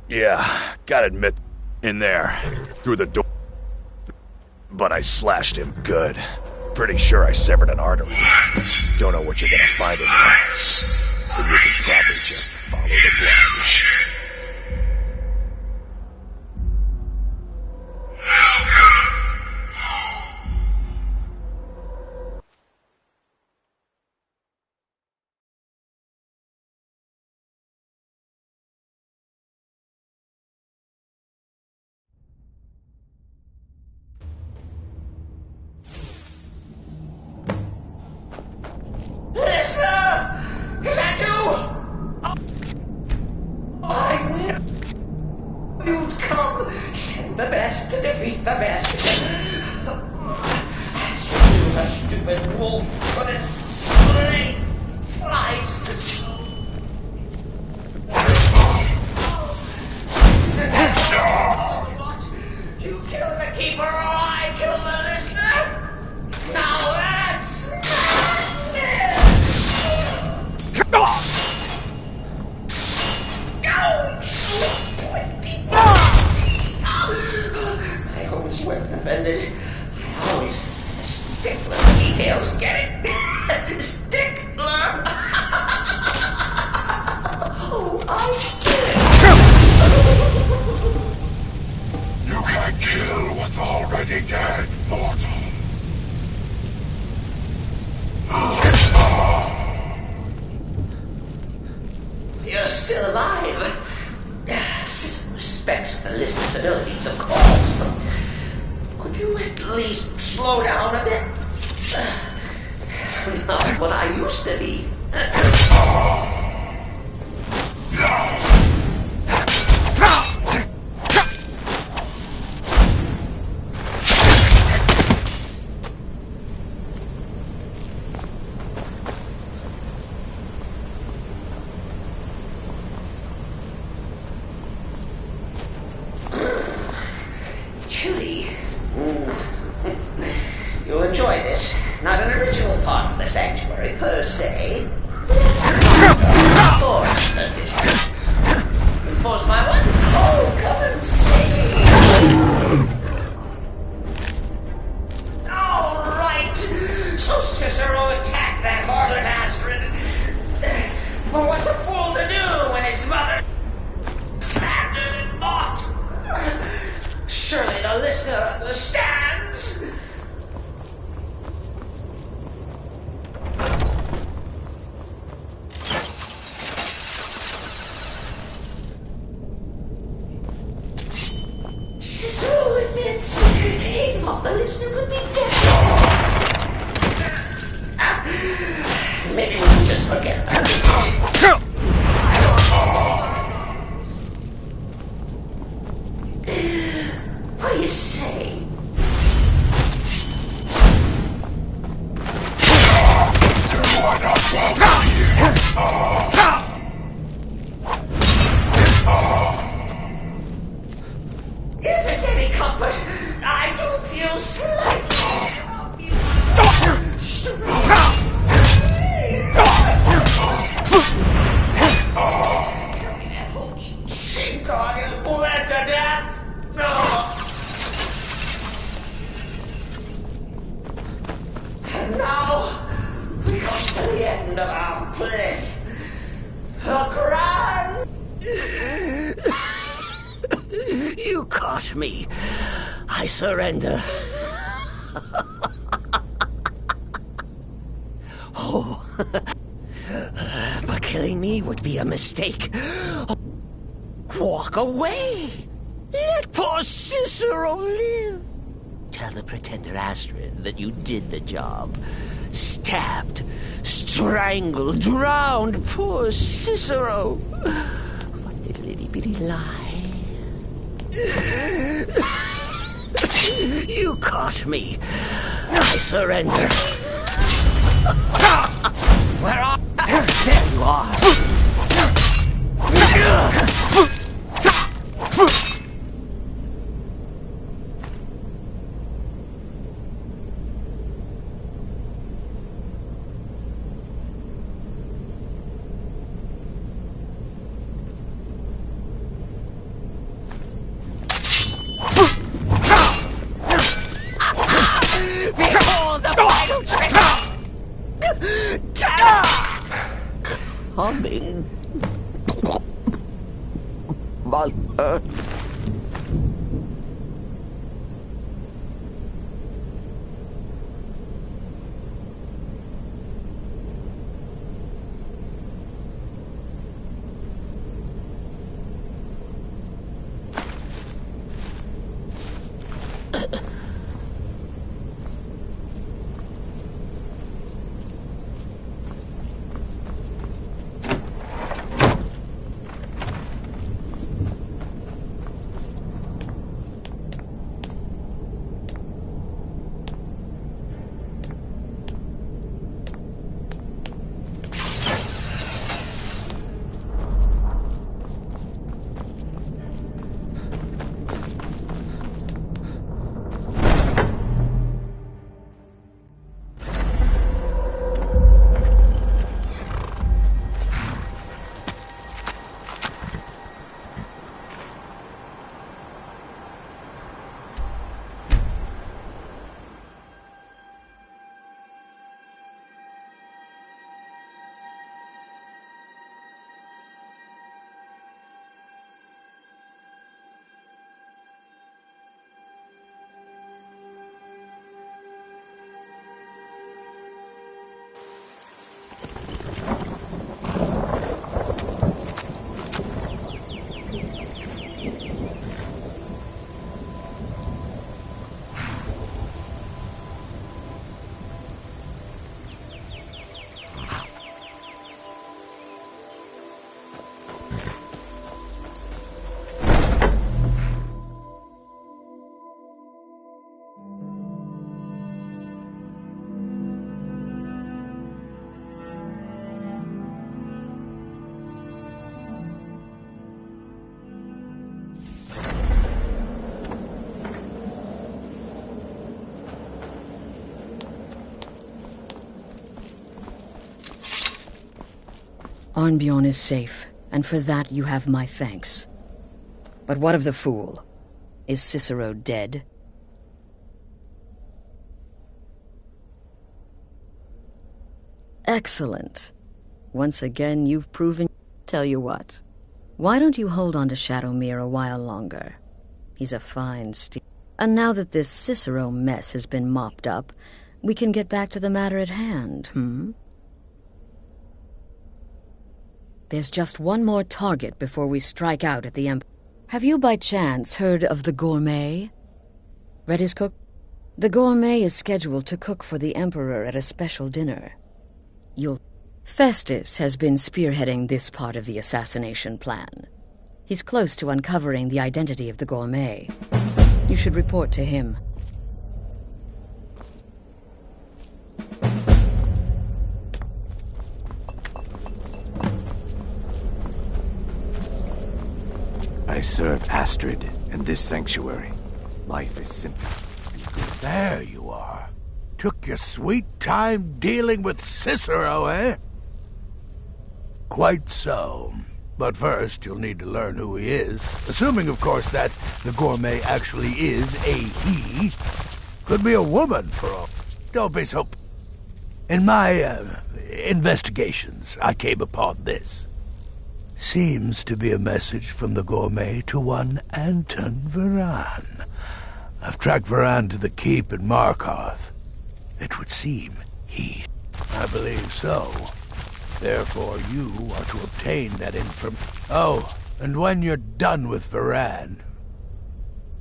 Yeah, gotta admit... In there, through the door. But I slashed him good. Pretty sure I severed an artery. Don't know what you're gonna find in there. But you can probably just follow the blood.
come. Send the best to defeat the best. As you do, the stupid wolf couldn't slice. You kill the keeper or I kill the listener? Now that's I always well defended. I always stickler for details, get it? Stickler! Oh, I see.
You can't kill what's already dead, mortal.
You're still alive. Respects the listener's abilities, of course, but could you at least slow down a bit? Not what I used to be. Chilly. You'll enjoy this. Not an original part of the sanctuary per se. Forced addition. Enforce my one? Oh, come and see. All right. So Cicero attacked that harlot Astrid. Well, what's a fool to do when his mother slandered and mocked? Surely the listener understands. Cicero admits he thought the listener would be dead. Maybe we can just forget about it. What do you say?
You are not welcome here.
If it's any comfort, I do feel slightly Sheepdog is bled to death. And now we come to the end of our play. A grand. You caught me. I surrender. Oh, but killing me would be a mistake. Walk away. Let poor Cicero live. Tell the pretender Astrid that you did the job. Stabbed, strangled, drowned poor Cicero. What little itty-bitty lie. You caught me. I surrender. Where are... There you are. Behold the final trick! Coming. Mother.
Arnbjorn is safe, and for that you have my thanks. But what of the fool? Is Cicero dead? Excellent. Once again, you've proven... Tell you what, why don't you hold on to Shadowmere a while longer? He's a fine steed. And now that this Cicero mess has been mopped up, we can get back to the matter at hand, There's just one more target before we strike out at the Emperor. Have you by chance heard of the Gourmet? Read his cook? The Gourmet is scheduled to cook for the Emperor at a special dinner. Festus has been spearheading this part of the assassination plan. He's close to uncovering the identity of the Gourmet. You should report to him.
I serve Astrid and this sanctuary. Life is simple.
There you are. Took your sweet time dealing with Cicero, eh? Quite so. But first, you'll need to learn who he is. Assuming, of course, that the Gourmet actually is a he. Could be a woman, for all. Don't be so... In my, investigations, I came upon this. Seems to be a message from the Gourmet to one Anton Varan. I've tracked Varan to the keep in Markarth. It would seem he... I believe so. Therefore, you are to obtain that information. Oh, and when you're done with Varan,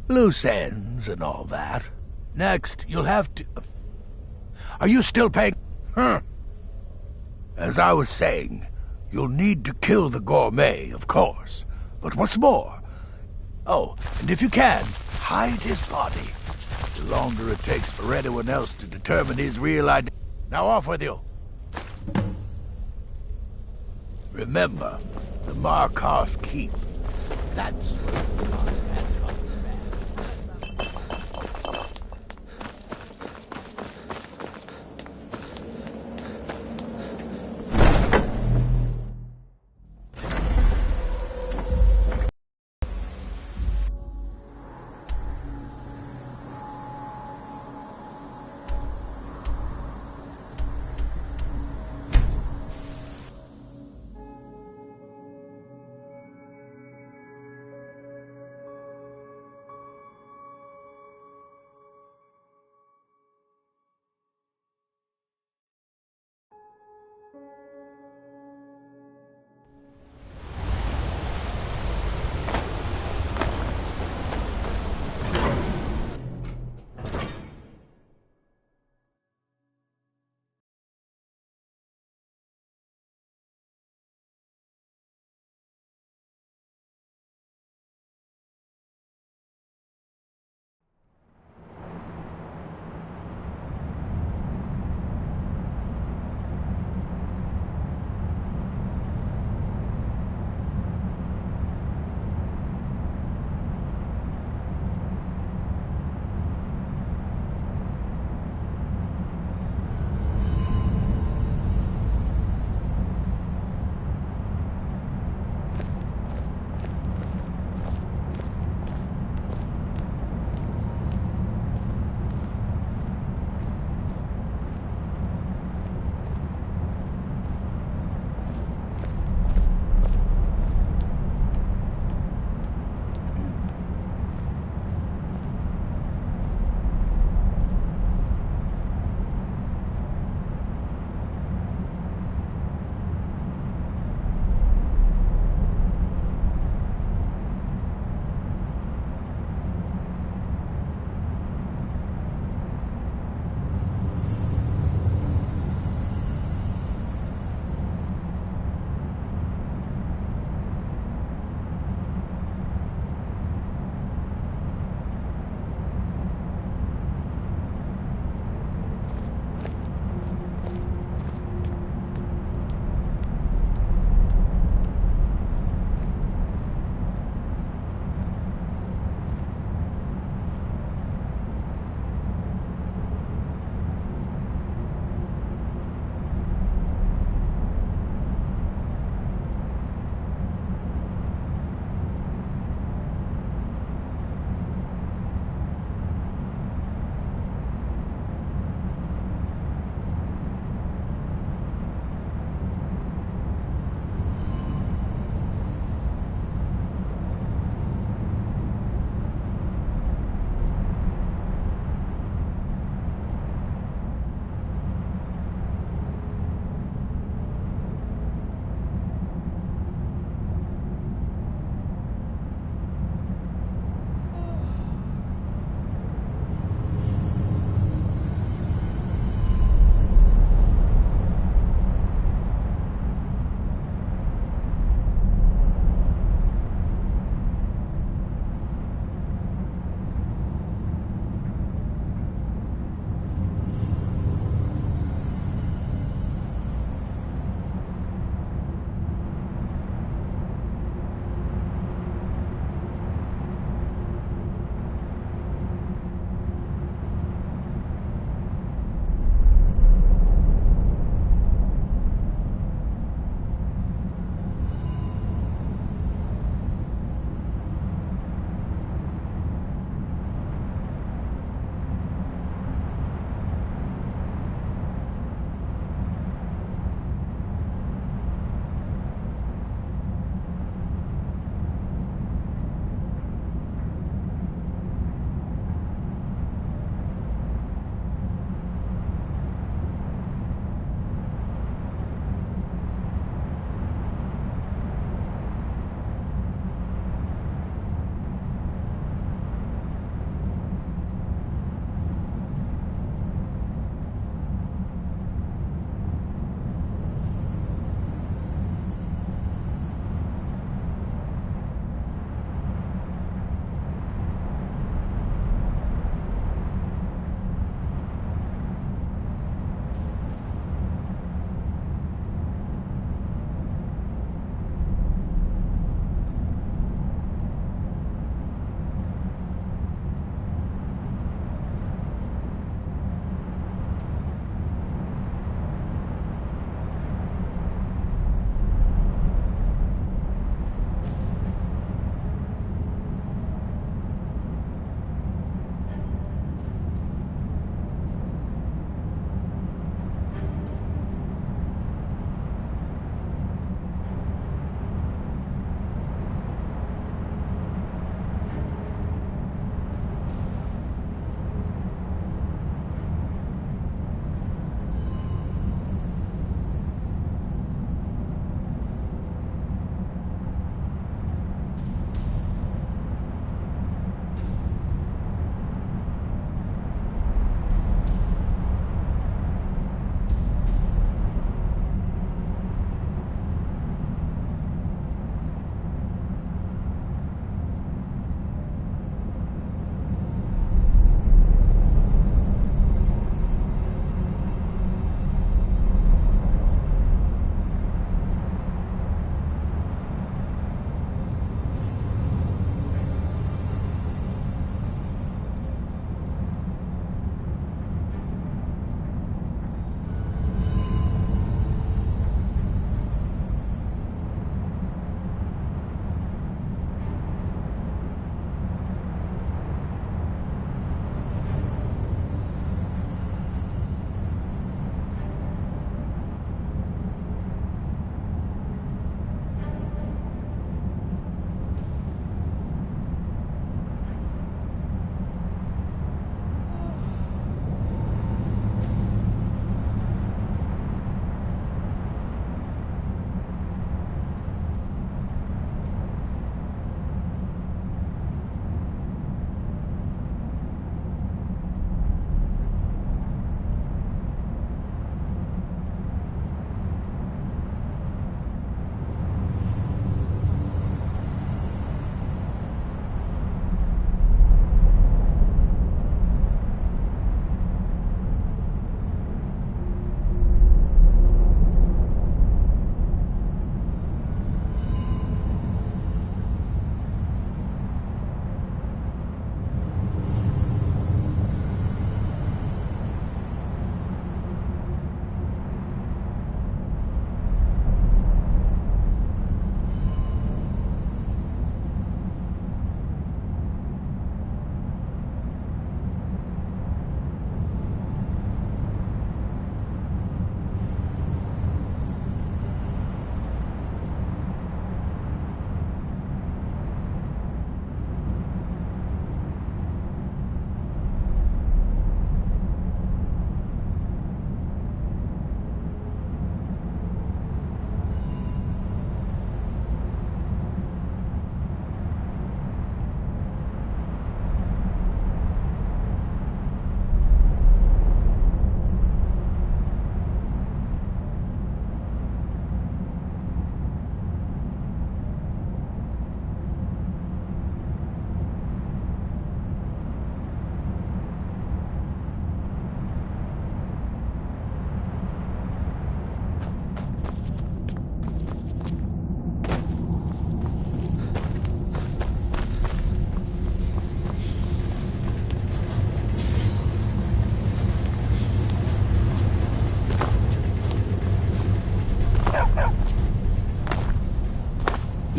loose ends and all that, next you'll have to... Are you still paying? As I was saying, you'll need to kill the Gourmet, of course. But what's more... Oh, and if you can, hide his body. The longer it takes for anyone else to determine his real identity... Now off with you! Remember, the Markarth Keep. That's where the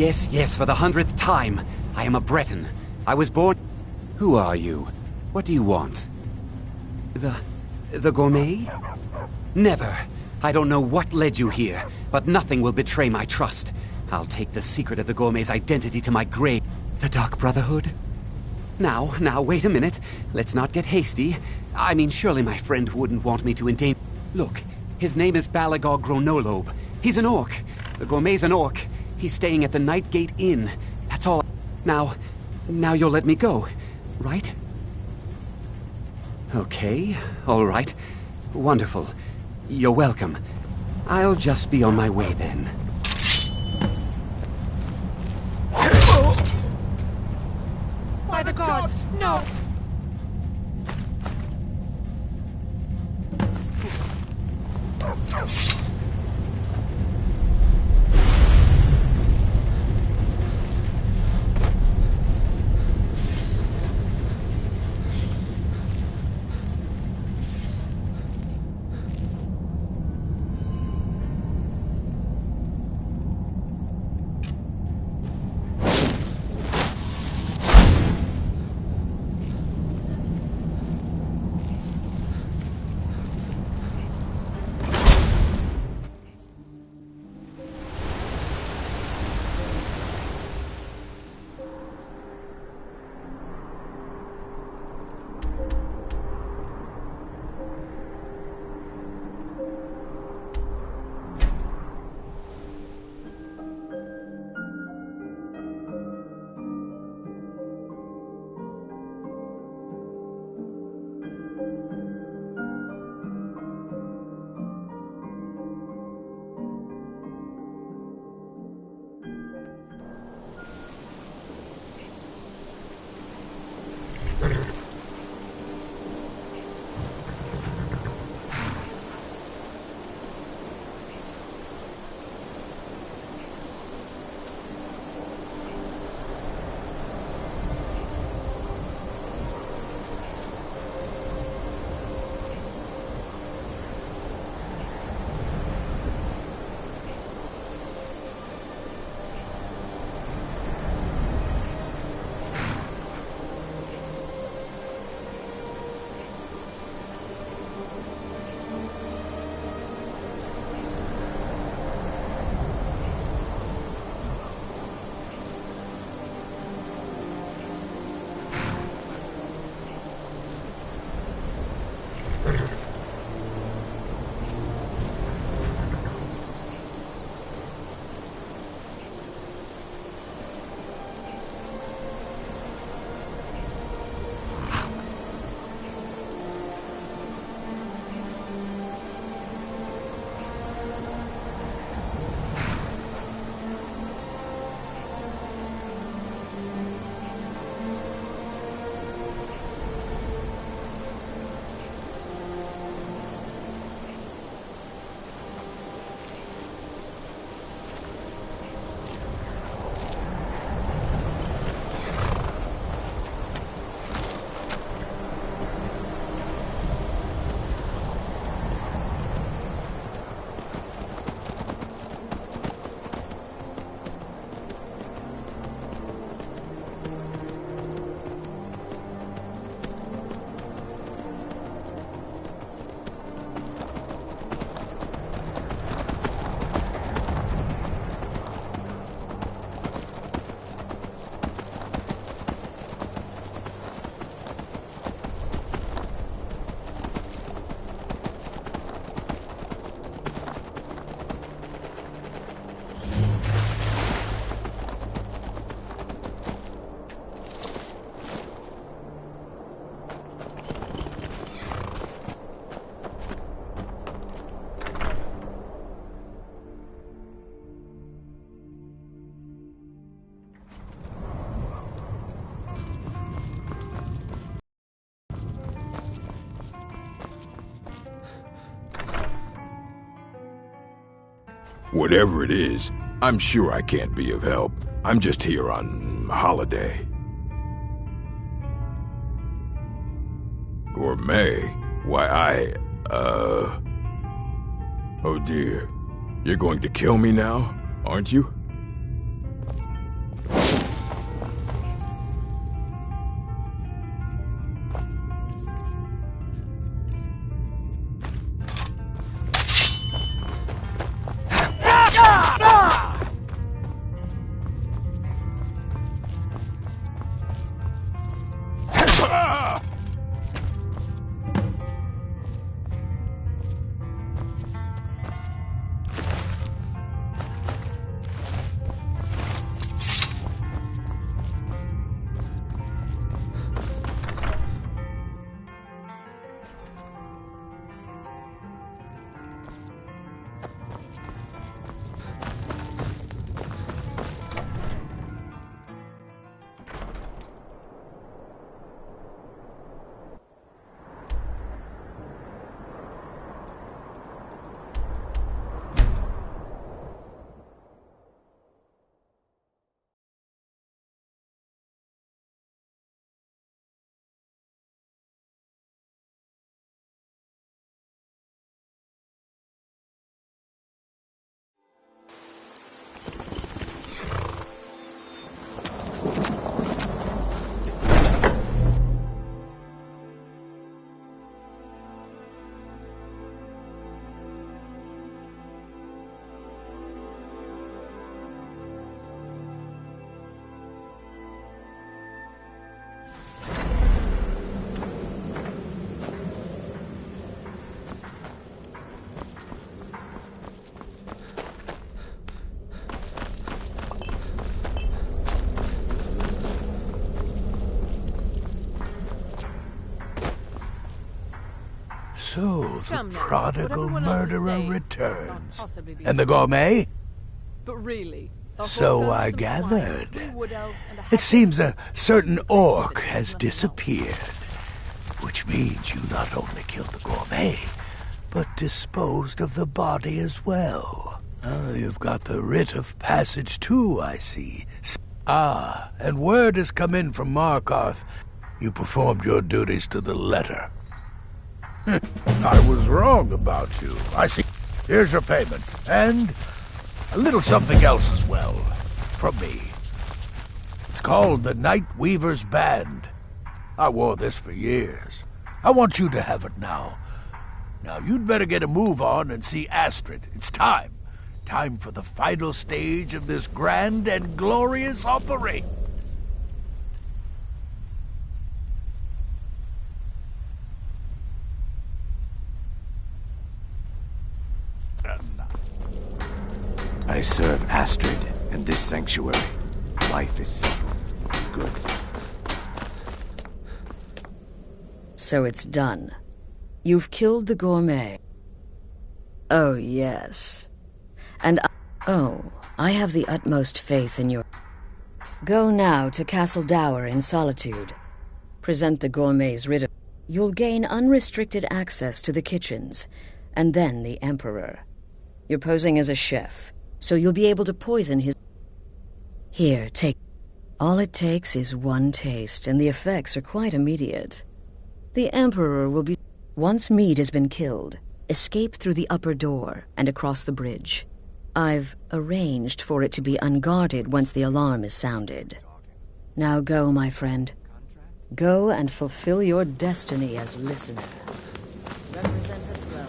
Yes, yes, for the 100th time. I am a Breton. I was born... Who are you? What do you want? The gourmet? Never. I don't know what led you here, but nothing will betray my trust. I'll take the secret of the gourmet's identity to my grave. The Dark Brotherhood? Now, wait a minute. Let's not get hasty. I mean, surely my friend wouldn't want me to endanger... Look, his name is Balagog Gronolobe. He's an orc. The gourmet's an orc. He's staying at the Nightgate Inn. That's all. Now you'll let me go, right? Okay, all right. Wonderful. You're welcome. I'll just be on my way then.
By the gods, no!
Whatever it is, I'm sure I can't be of help. I'm just here on holiday. Gourmet? Why, Oh dear. You're going to kill me now, aren't you?
So the
Come now,
prodigal
what everyone else is
murderer
saying
returns.
can't possibly be
And the
true.
gourmet?
But really, a
So
whole
I
some swine,
gathered.
3 wood elves, and a
It seems a certain orc has disappeared. Which means you not only killed the gourmet, but disposed of the body as well. You've got the writ of passage too, I see. And word has come in from Markarth. You performed your duties to the letter. I was wrong about you. I see. Here's your payment. And a little something else as well. From me. It's called the Night Weaver's Band. I wore this for years. I want you to have it now. Now you'd better get a move on and see Astrid. It's time. Time for the final stage of this grand and glorious operation.
I serve Astrid and this sanctuary. Life is simple. Good.
So it's done. You've killed the gourmet. Oh, yes. And I have the utmost faith in your... Go now to Castle Dower in Solitude. Present the gourmet's writ of... You'll gain unrestricted access to the kitchens, and then the Emperor. You're posing as a chef, so you'll be able to poison his... Here, take... All it takes is one taste, and the effects are quite immediate. The Emperor will be... Once Mead has been killed, escape through the upper door and across the bridge. I've arranged for it to be unguarded once the alarm is sounded. Now go, my friend. Go and fulfill your destiny as listener. Represent us well.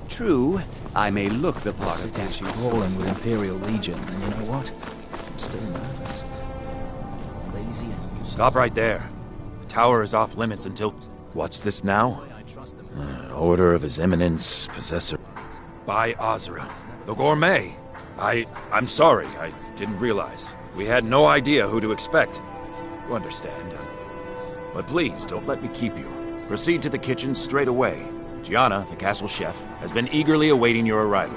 True, I may look the part of
City's
Cassius.
crawling with Imperial Legion, and you know what? I'm still nervous. Lazy and useless.
Stop right there. The tower is off limits until... What's this now? An order of His Eminence, Possessor... By Ozra. The Gourmet. I'm sorry, I didn't realize. We had no idea who to expect. You understand. But please, don't let me keep you. Proceed to the kitchen straight away. Gianna, the castle chef, has been eagerly awaiting your arrival.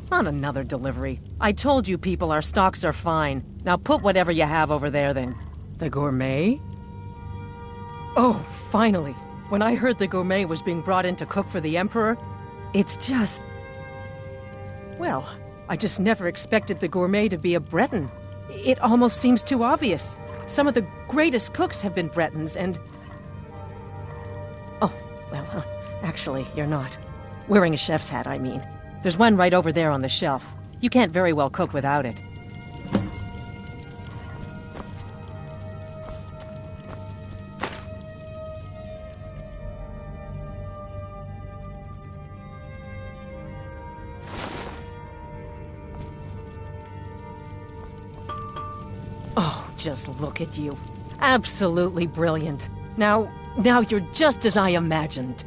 Not another delivery. I told you people our stocks are fine. Now put whatever you have over there then. The gourmet? Oh, finally. When I heard the gourmet was being brought in to cook for the Emperor, it's just... Well, I just never expected the gourmet to be a Breton. It almost seems too obvious. Some of the greatest cooks have been Bretons, and... Oh, well, actually, you're not. Wearing a chef's hat, I mean. There's one right over there on the shelf. You can't very well cook without it. Oh, just look at you. Absolutely brilliant. Now you're just as I imagined.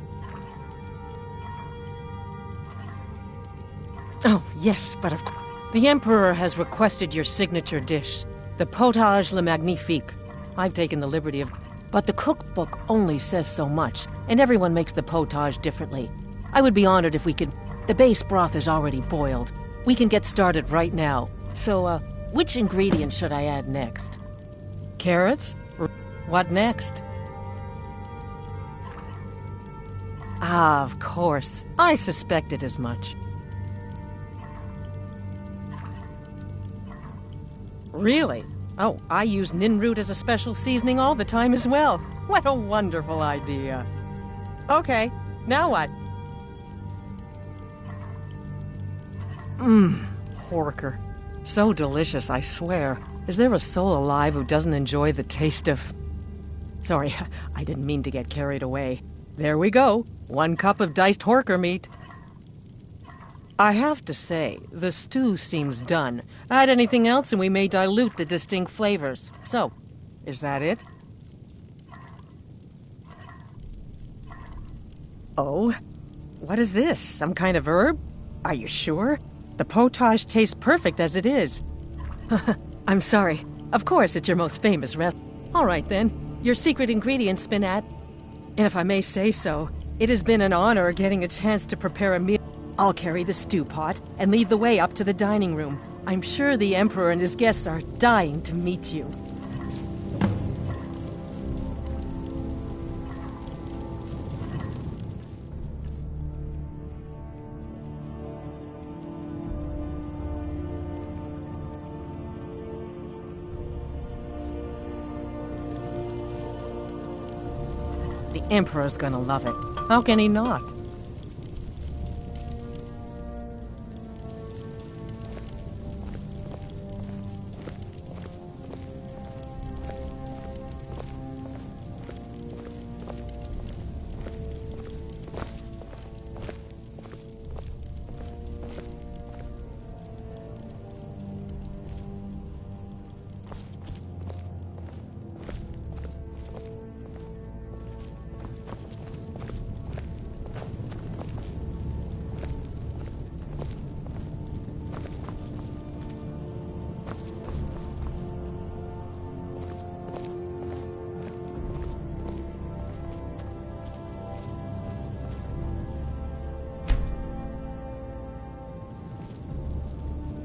Oh, yes, but of course. The Emperor has requested your signature dish, the potage le magnifique. I've taken the liberty of... But the cookbook only says so much, and everyone makes the potage differently. I would be honored if we could... The base broth is already boiled. We can get started right now. So, which ingredient should I add next? Carrots? What next? Ah, of course. I suspected as much. Really? Oh, I use nin root as a special seasoning all the time as well. What a wonderful idea. Okay, now what? Horker. So delicious, I swear. Is there a soul alive who doesn't enjoy the taste of... Sorry, I didn't mean to get carried away. There we go. 1 cup of diced horker meat. I have to say, the stew seems done. Add anything else and we may dilute the distinct flavors. So, is that it? Oh, what is this? Some kind of herb? Are you sure? The potage tastes perfect as it is. I'm sorry. Of course, it's your most famous recipe. All right, then. Your secret ingredient's been and if I may say so, it has been an honor getting a chance to prepare a meal. I'll carry the stew pot and lead the way up to the dining room. I'm sure the Emperor and his guests are dying to meet you. The Emperor's gonna love it. How can he not?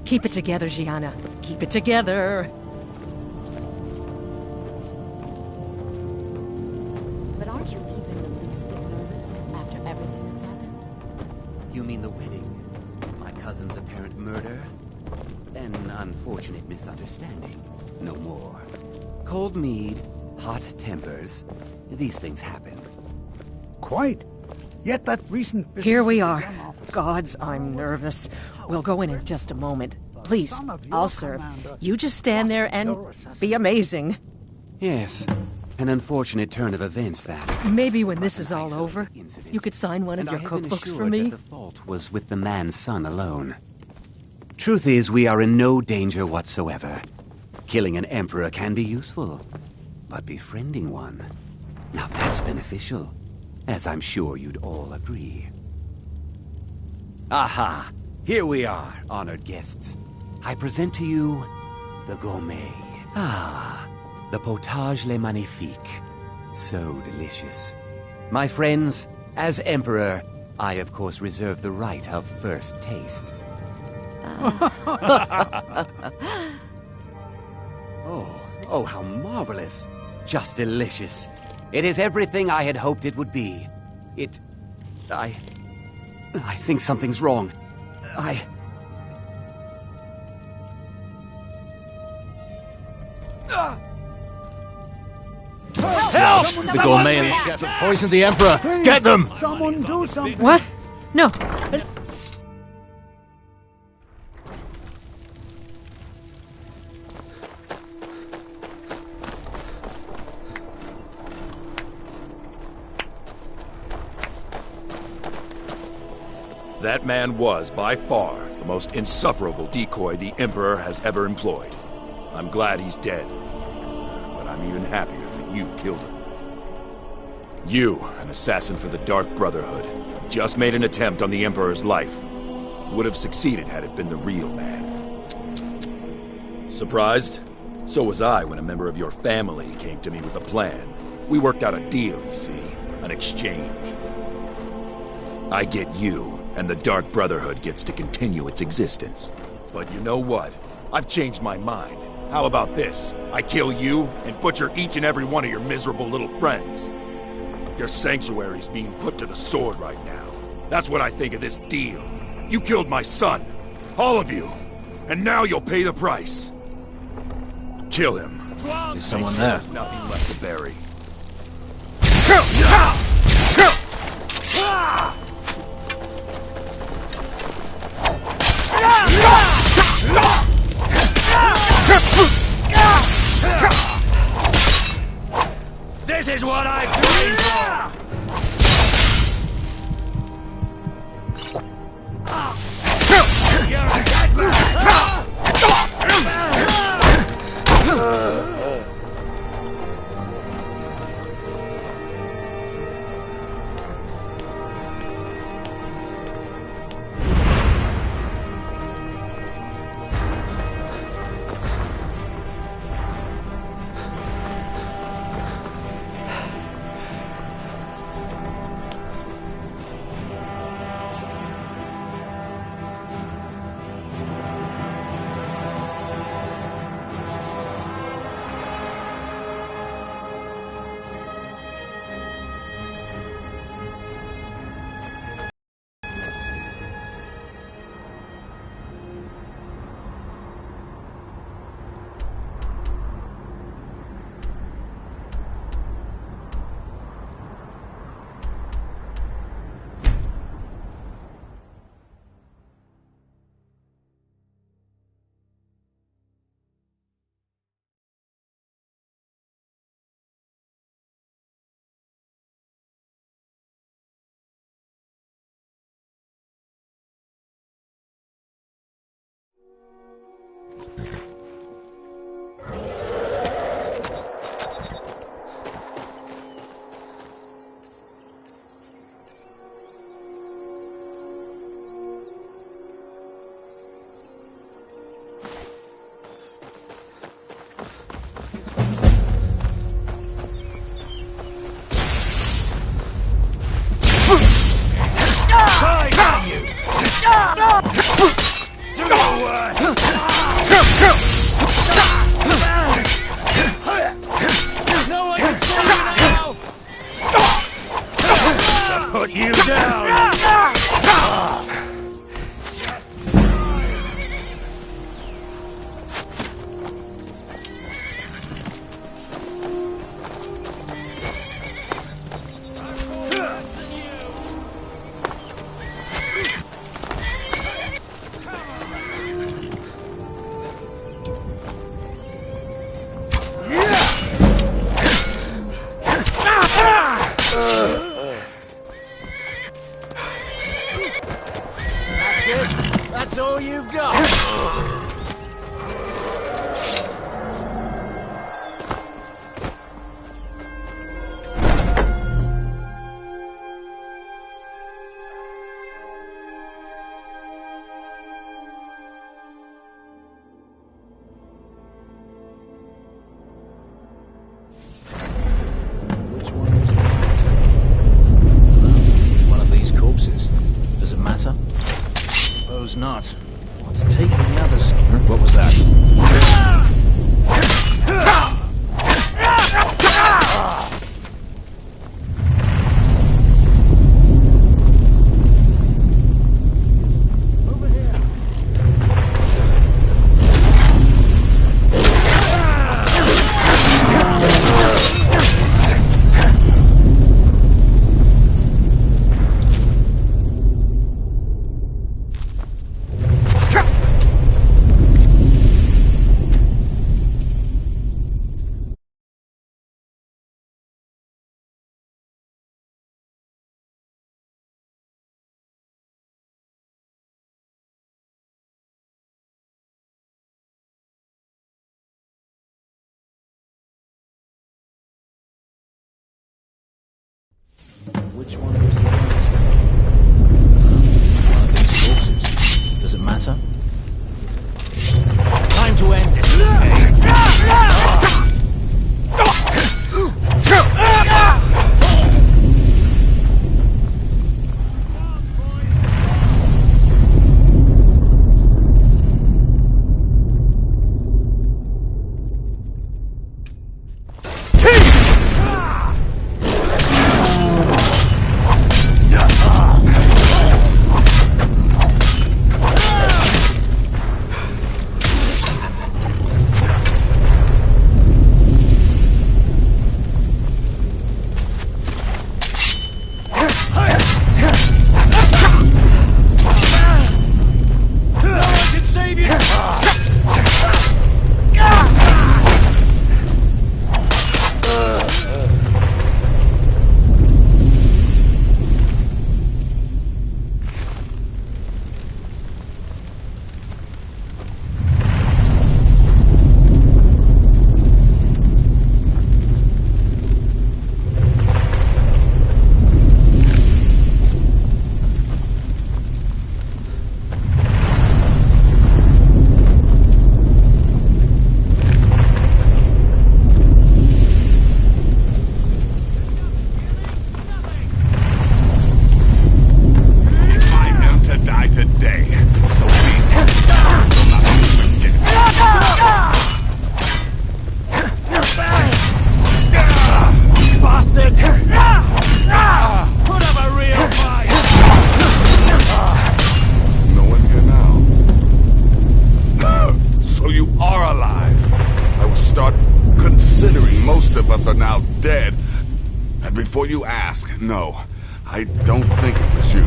Keep it together, Gianna. Keep it together.
But aren't you keeping the least bit nervous after everything that's happened?
You mean the wedding? My cousin's apparent murder? An unfortunate misunderstanding. No more. Cold mead, hot tempers. These things happen.
Quite. Yet that recent...
Here we are. Gods, I'm nervous. We'll go in just a moment. Please, I'll serve. You just stand there and be amazing.
Yes. An unfortunate turn of events, that.
Maybe when this is all over, you could sign one of your cookbooks for me.
The fault was with the man's son alone. Truth is, we are in no danger whatsoever. Killing an emperor can be useful, but befriending one, now that's beneficial, as I'm sure you'd all agree. Aha! Here we are, honored guests. I present to you the gourmet. Ah, the potage le magnifique. So delicious. My friends, as Emperor, I of course reserve the right of first taste. Oh, how marvelous. Just delicious. It is everything I had hoped it would be. I think something's wrong.
Help! The gourmet and the chef have poisoned the Emperor. Get them!
Someone do something.
What? No.
That man was, by far, the most insufferable decoy the Emperor has ever employed. I'm glad he's dead, but I'm even happier that you killed him. You, an assassin for the Dark Brotherhood, just made an attempt on the Emperor's life. Would have succeeded had it been the real man. Surprised? So was I when a member of your family came to me with a plan. We worked out a deal, you see, an exchange. I get you, and the Dark Brotherhood gets to continue its existence. But you know what? I've changed my mind. How about this? I kill you and butcher each and every one of your miserable little friends. Your sanctuary's being put to the sword right now. That's what I think of this deal. You killed my son. All of you. And now you'll pay the price. Kill him.
Is someone there?
There's nothing left to bury.
This is what I've trained for! You're a dead man! Put you down!
That's all you've got. Which one was that? One of these corpses. Does it matter? Suppose not. What's taking the others? What was that? Which one was the right? One of these corpses. Does it matter? Time to end this.
considering most of us are now dead. And before you ask, no, I don't think it was you.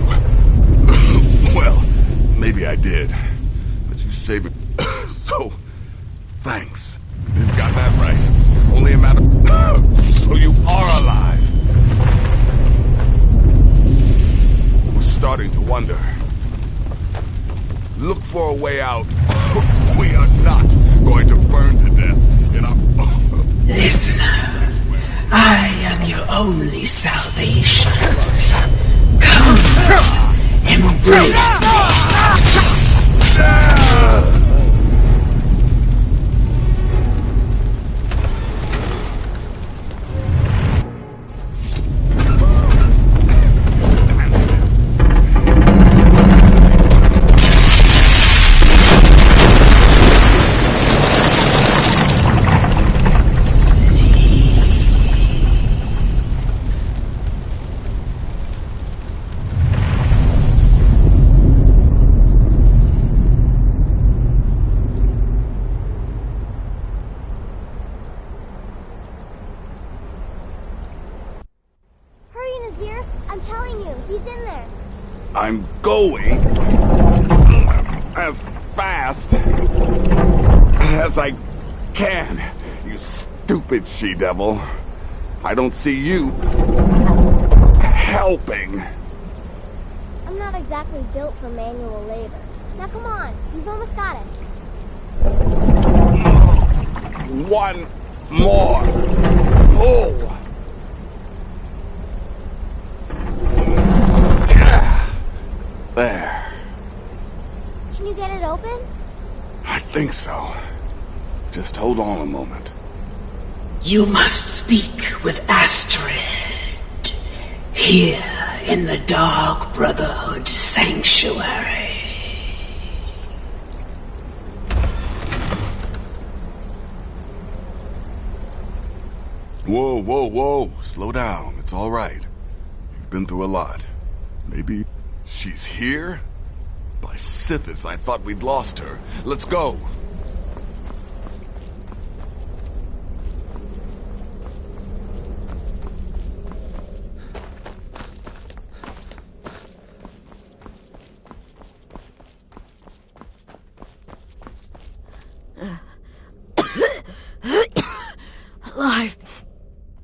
Well, maybe I did. But you saved it. So, thanks. You've got that right. Only a matter... So you are alive. We're starting to wonder. Look for a way out. We are not going to burn to death in our...
Listener, I am your only salvation. Come, embrace me.
I'm going as fast as I can, you stupid she-devil. I don't see you helping.
I'm not exactly built for manual labor. Now come on, you've almost got it.
One more pull. There.
Can you get it open?
I think so. Just hold on a moment.
You must speak with Astrid. Here in the Dark Brotherhood Sanctuary.
Whoa, whoa, whoa. Slow down. It's all right. You've been through a lot. Maybe she's here? By Sithis, I thought we'd lost her. Let's go.
Alive.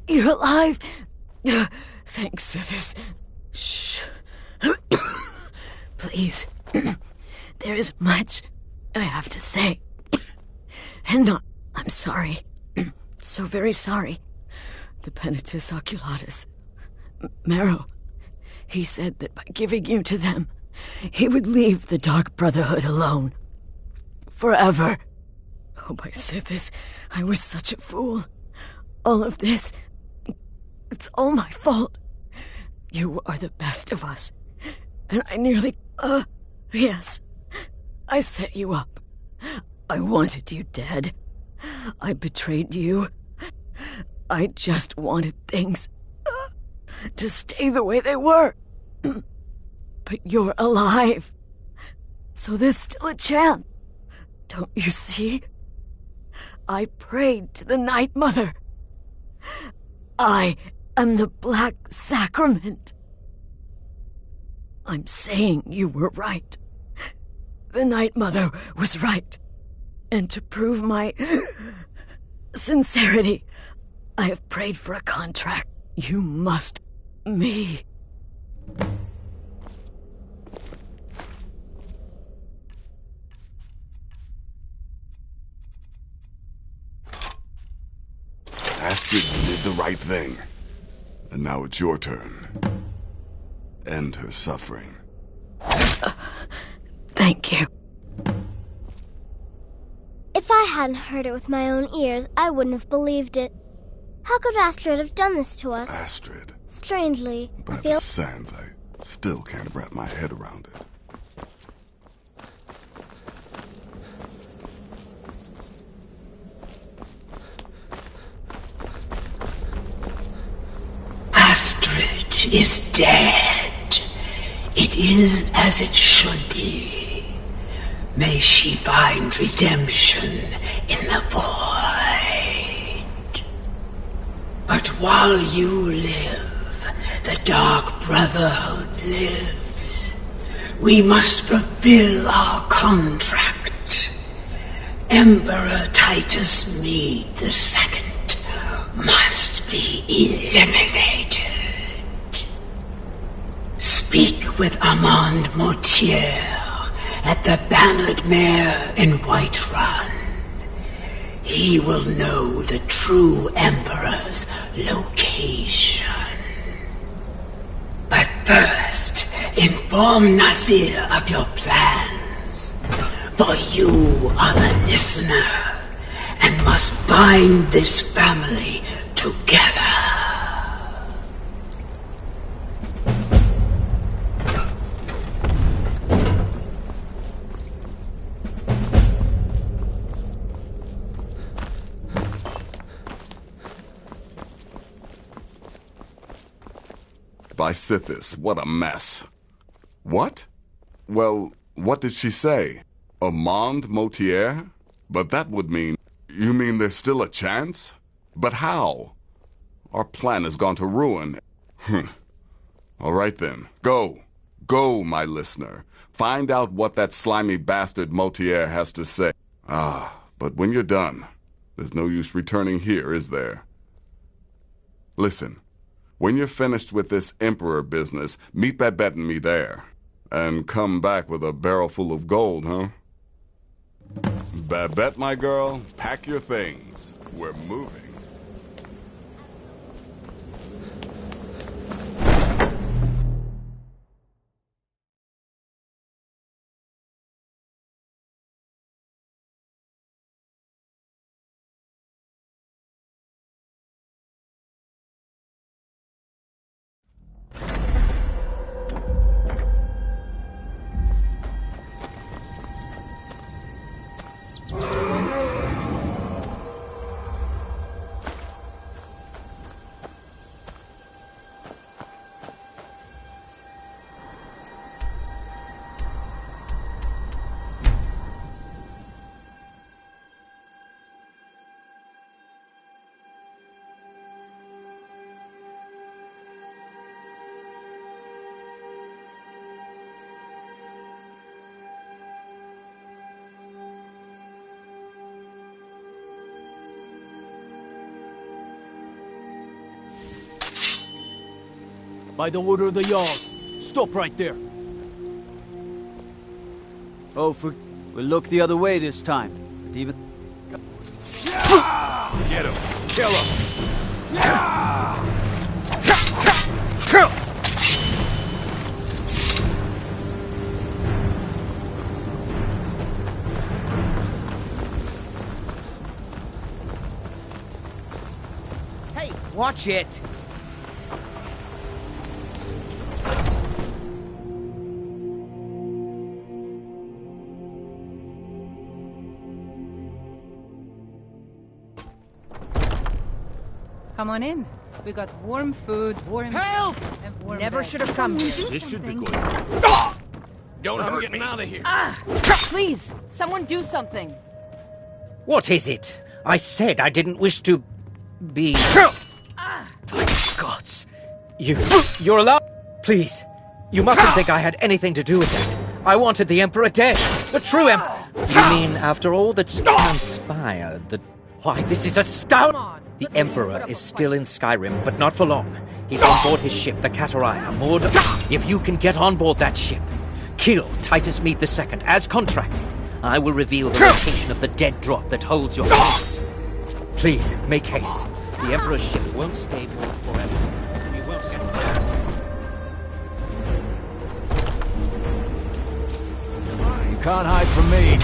You're alive. Thanks, Sithis. Shh. Please. There is much I have to say. And I'm sorry. So very sorry. The Penitus Oculatus. Marrow. He said that by giving you to them, he would leave the Dark Brotherhood alone. Forever. Oh, by Sithis, I was such a fool. All of this, it's all my fault. You are the best of us. And I nearly... yes. I set you up. I wanted you dead. I betrayed you. I just wanted things to stay the way they were. But you're alive. So there's still a chance. Don't you see? I prayed to the Night Mother. I am the Black Sacrament. I'm saying you were right. The Night Mother was right. And to prove my sincerity, I have prayed for a contract. You must me.
Astrid did the right thing. And now it's your turn. End her suffering.
Thank you.
If I hadn't heard it with my own ears, I wouldn't have believed it. How could Astrid have done this to us?
Astrid.
Strangely,
By
I feel...
the sands, I still can't wrap my head around it.
Astrid is dead. It is as it should be. May she find redemption in the void. But while you live, the Dark Brotherhood lives. We must fulfill our contract. Emperor Titus Mede II must be eliminated. Speak with Armand Mortier at the Bannered Mare in Whiterun. He will know the true Emperor's location. But first, inform Nazir of your plans. For you are the listener, and must bind this family together.
By Sithis, what a mess. What? Well, what did she say? Armand Mortier? But that would mean... You mean there's still a chance? But how? Our plan has gone to ruin. All right then. Go. Go, my listener. Find out what that slimy bastard Mortier has to say. But when you're done, there's no use returning here, is there? Listen. When you're finished with this Emperor business, meet Babette and me there. And come back with a barrel full of gold, huh? Babette, my girl, pack your things. We're moving.
By the order of the Jarl, stop right there.
Oh, we'll look the other way this time. But even...
Get him! Kill him!
Hey, watch it!
Come on in. We got warm food, warm...
Help!
And warm
Never
bed.
should have come.
This should be good.
Don't hurt me. Out of here.
Please, someone do something.
What is it? I said I didn't wish to... be... By gods. You're allowed... Please. You mustn't think I had anything to do with that. I wanted the Emperor dead. The true Emperor. You mean, after all that's transpired, that... Why, this is astounding! The Emperor is still in Skyrim, but not for long. He's on board his ship, the Kataraya, moored... If you can get on board that ship, kill Titus Mede II, as contracted, I will reveal the location of the dead drop that holds your heart. Please, make haste. The Emperor's ship won't stay moored forever. We won't get there.
You can't hide from me.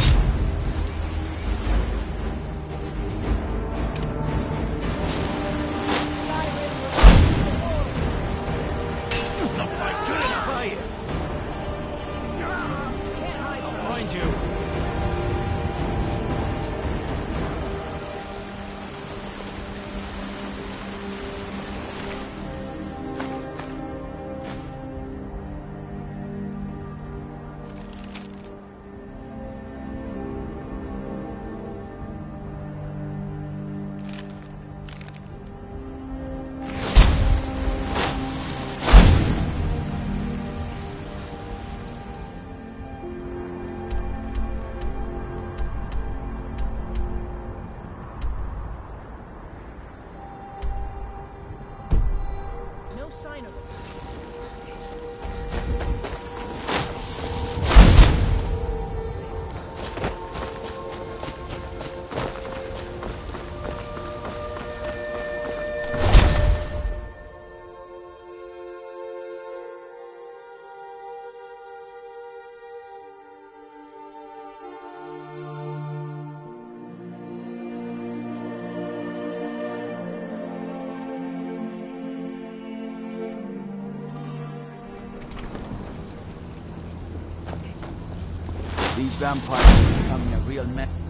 These vampires are becoming a real mess.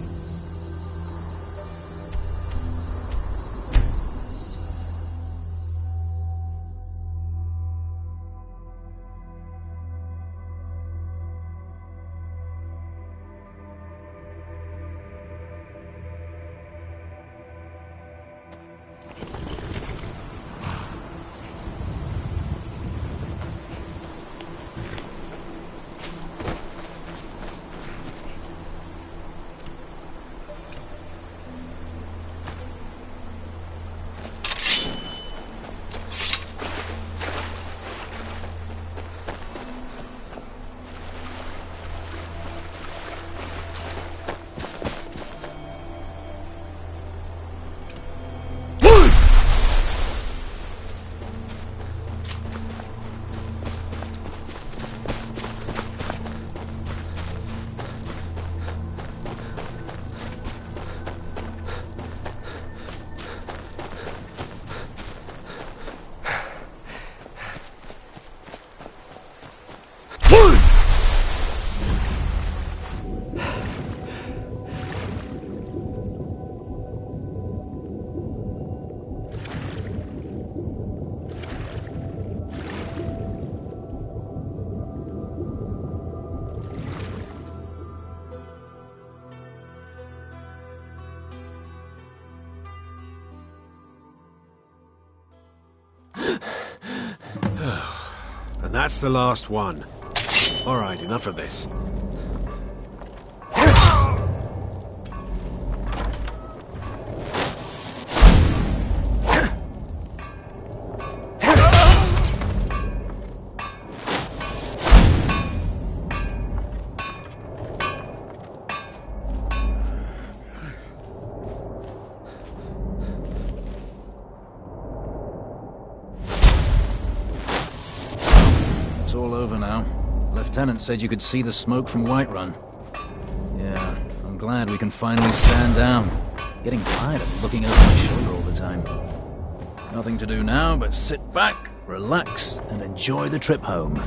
And that's the last one. Alright, enough of this.
It's all over now. Lieutenant said you could see the smoke from Whiterun. Yeah, I'm glad we can finally stand down. Getting tired of looking over my shoulder all the time. Nothing to do now but sit back, relax, and enjoy the trip home.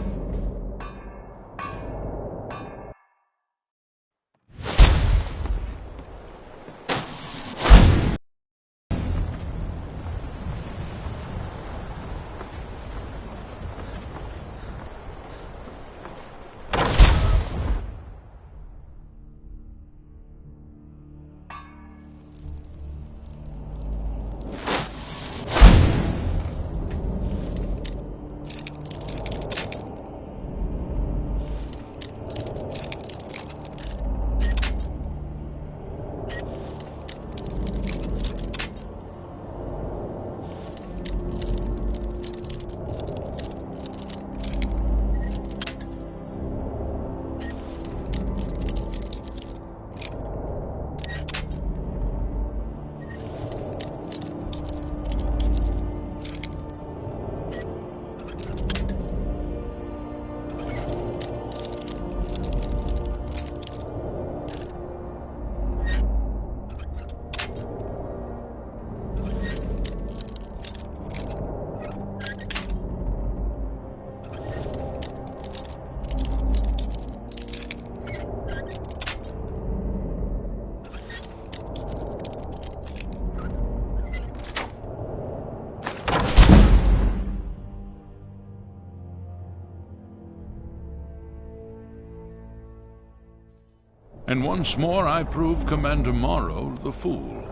And once more I prove Commander Morrow the fool.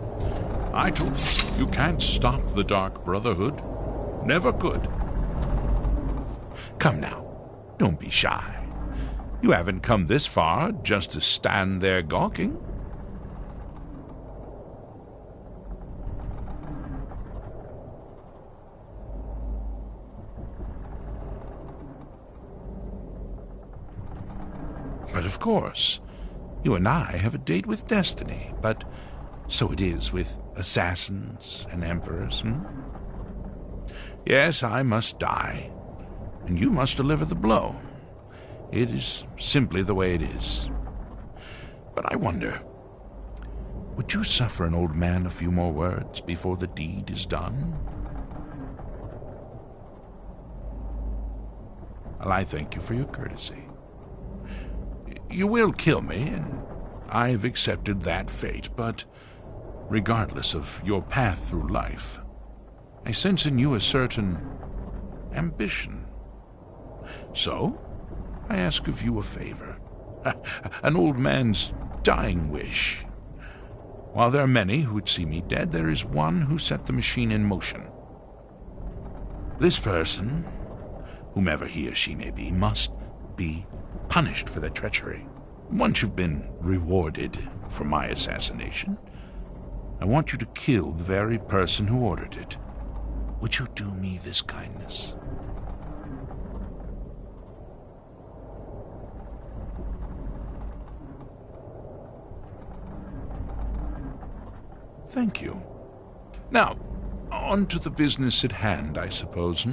I told you, you can't stop the Dark Brotherhood. Never could. Come now, don't be shy. You haven't come this far just to stand there gawking. But of course, you and I have a date with destiny, but so it is with assassins and emperors, Yes, I must die, and you must deliver the blow. It is simply the way it is. But I wonder, would you suffer an old man a few more words before the deed is done? Well, I thank you for your courtesy. You will kill me, and I've accepted that fate, but regardless of your path through life, I sense in you a certain ambition. So, I ask of you a favor. An old man's dying wish. While there are many who would see me dead, there is one who set the machine in motion. This person, whomever he or she may be, must be punished for their treachery. Once you've been rewarded for my assassination, I want you to kill the very person who ordered it. Would you do me this kindness? Thank you. Now, on to the business at hand, I suppose,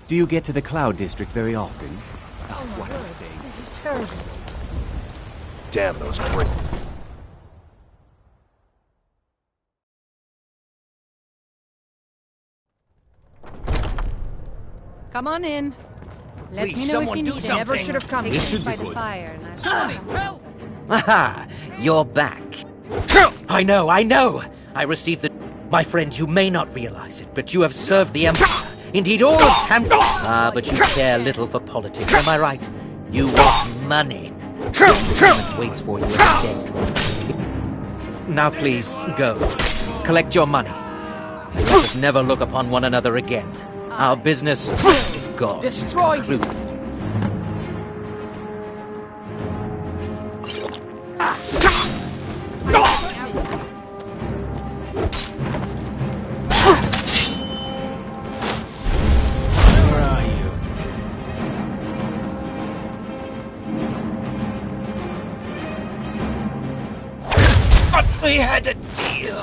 Do you get to the Cloud District very often?
Oh my
what
word,
am I saying?
this is terrible.
Damn those great.
Come on in. Let
Please,
me know if
someone
you
do
need it.
something.
Never should have come.
This should
by
be
the
good.
fire, and I
Somebody help!
Aha! You're back. I know. I received the... My friend, you may not realize it, but you have served the Emperor. Indeed, all of but you care little for politics, am I right? You want money. The government waits for you at the dead drop. Now please, go. Collect your money. And let us never look upon one another again. Our business... God.
Destroy you.
Where are you?
But we had a deal.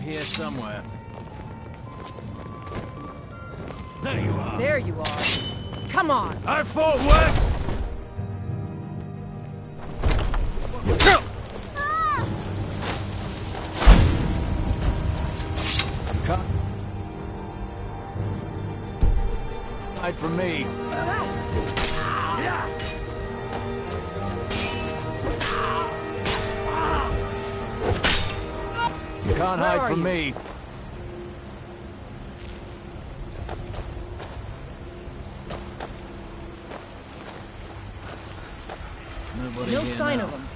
here somewhere.
There you are.
There you are. Come on.
I fought worse.
Hide from me. You can't
Where
hide
are
from
you?
me. Nobody
No
here
sign
now.
of him.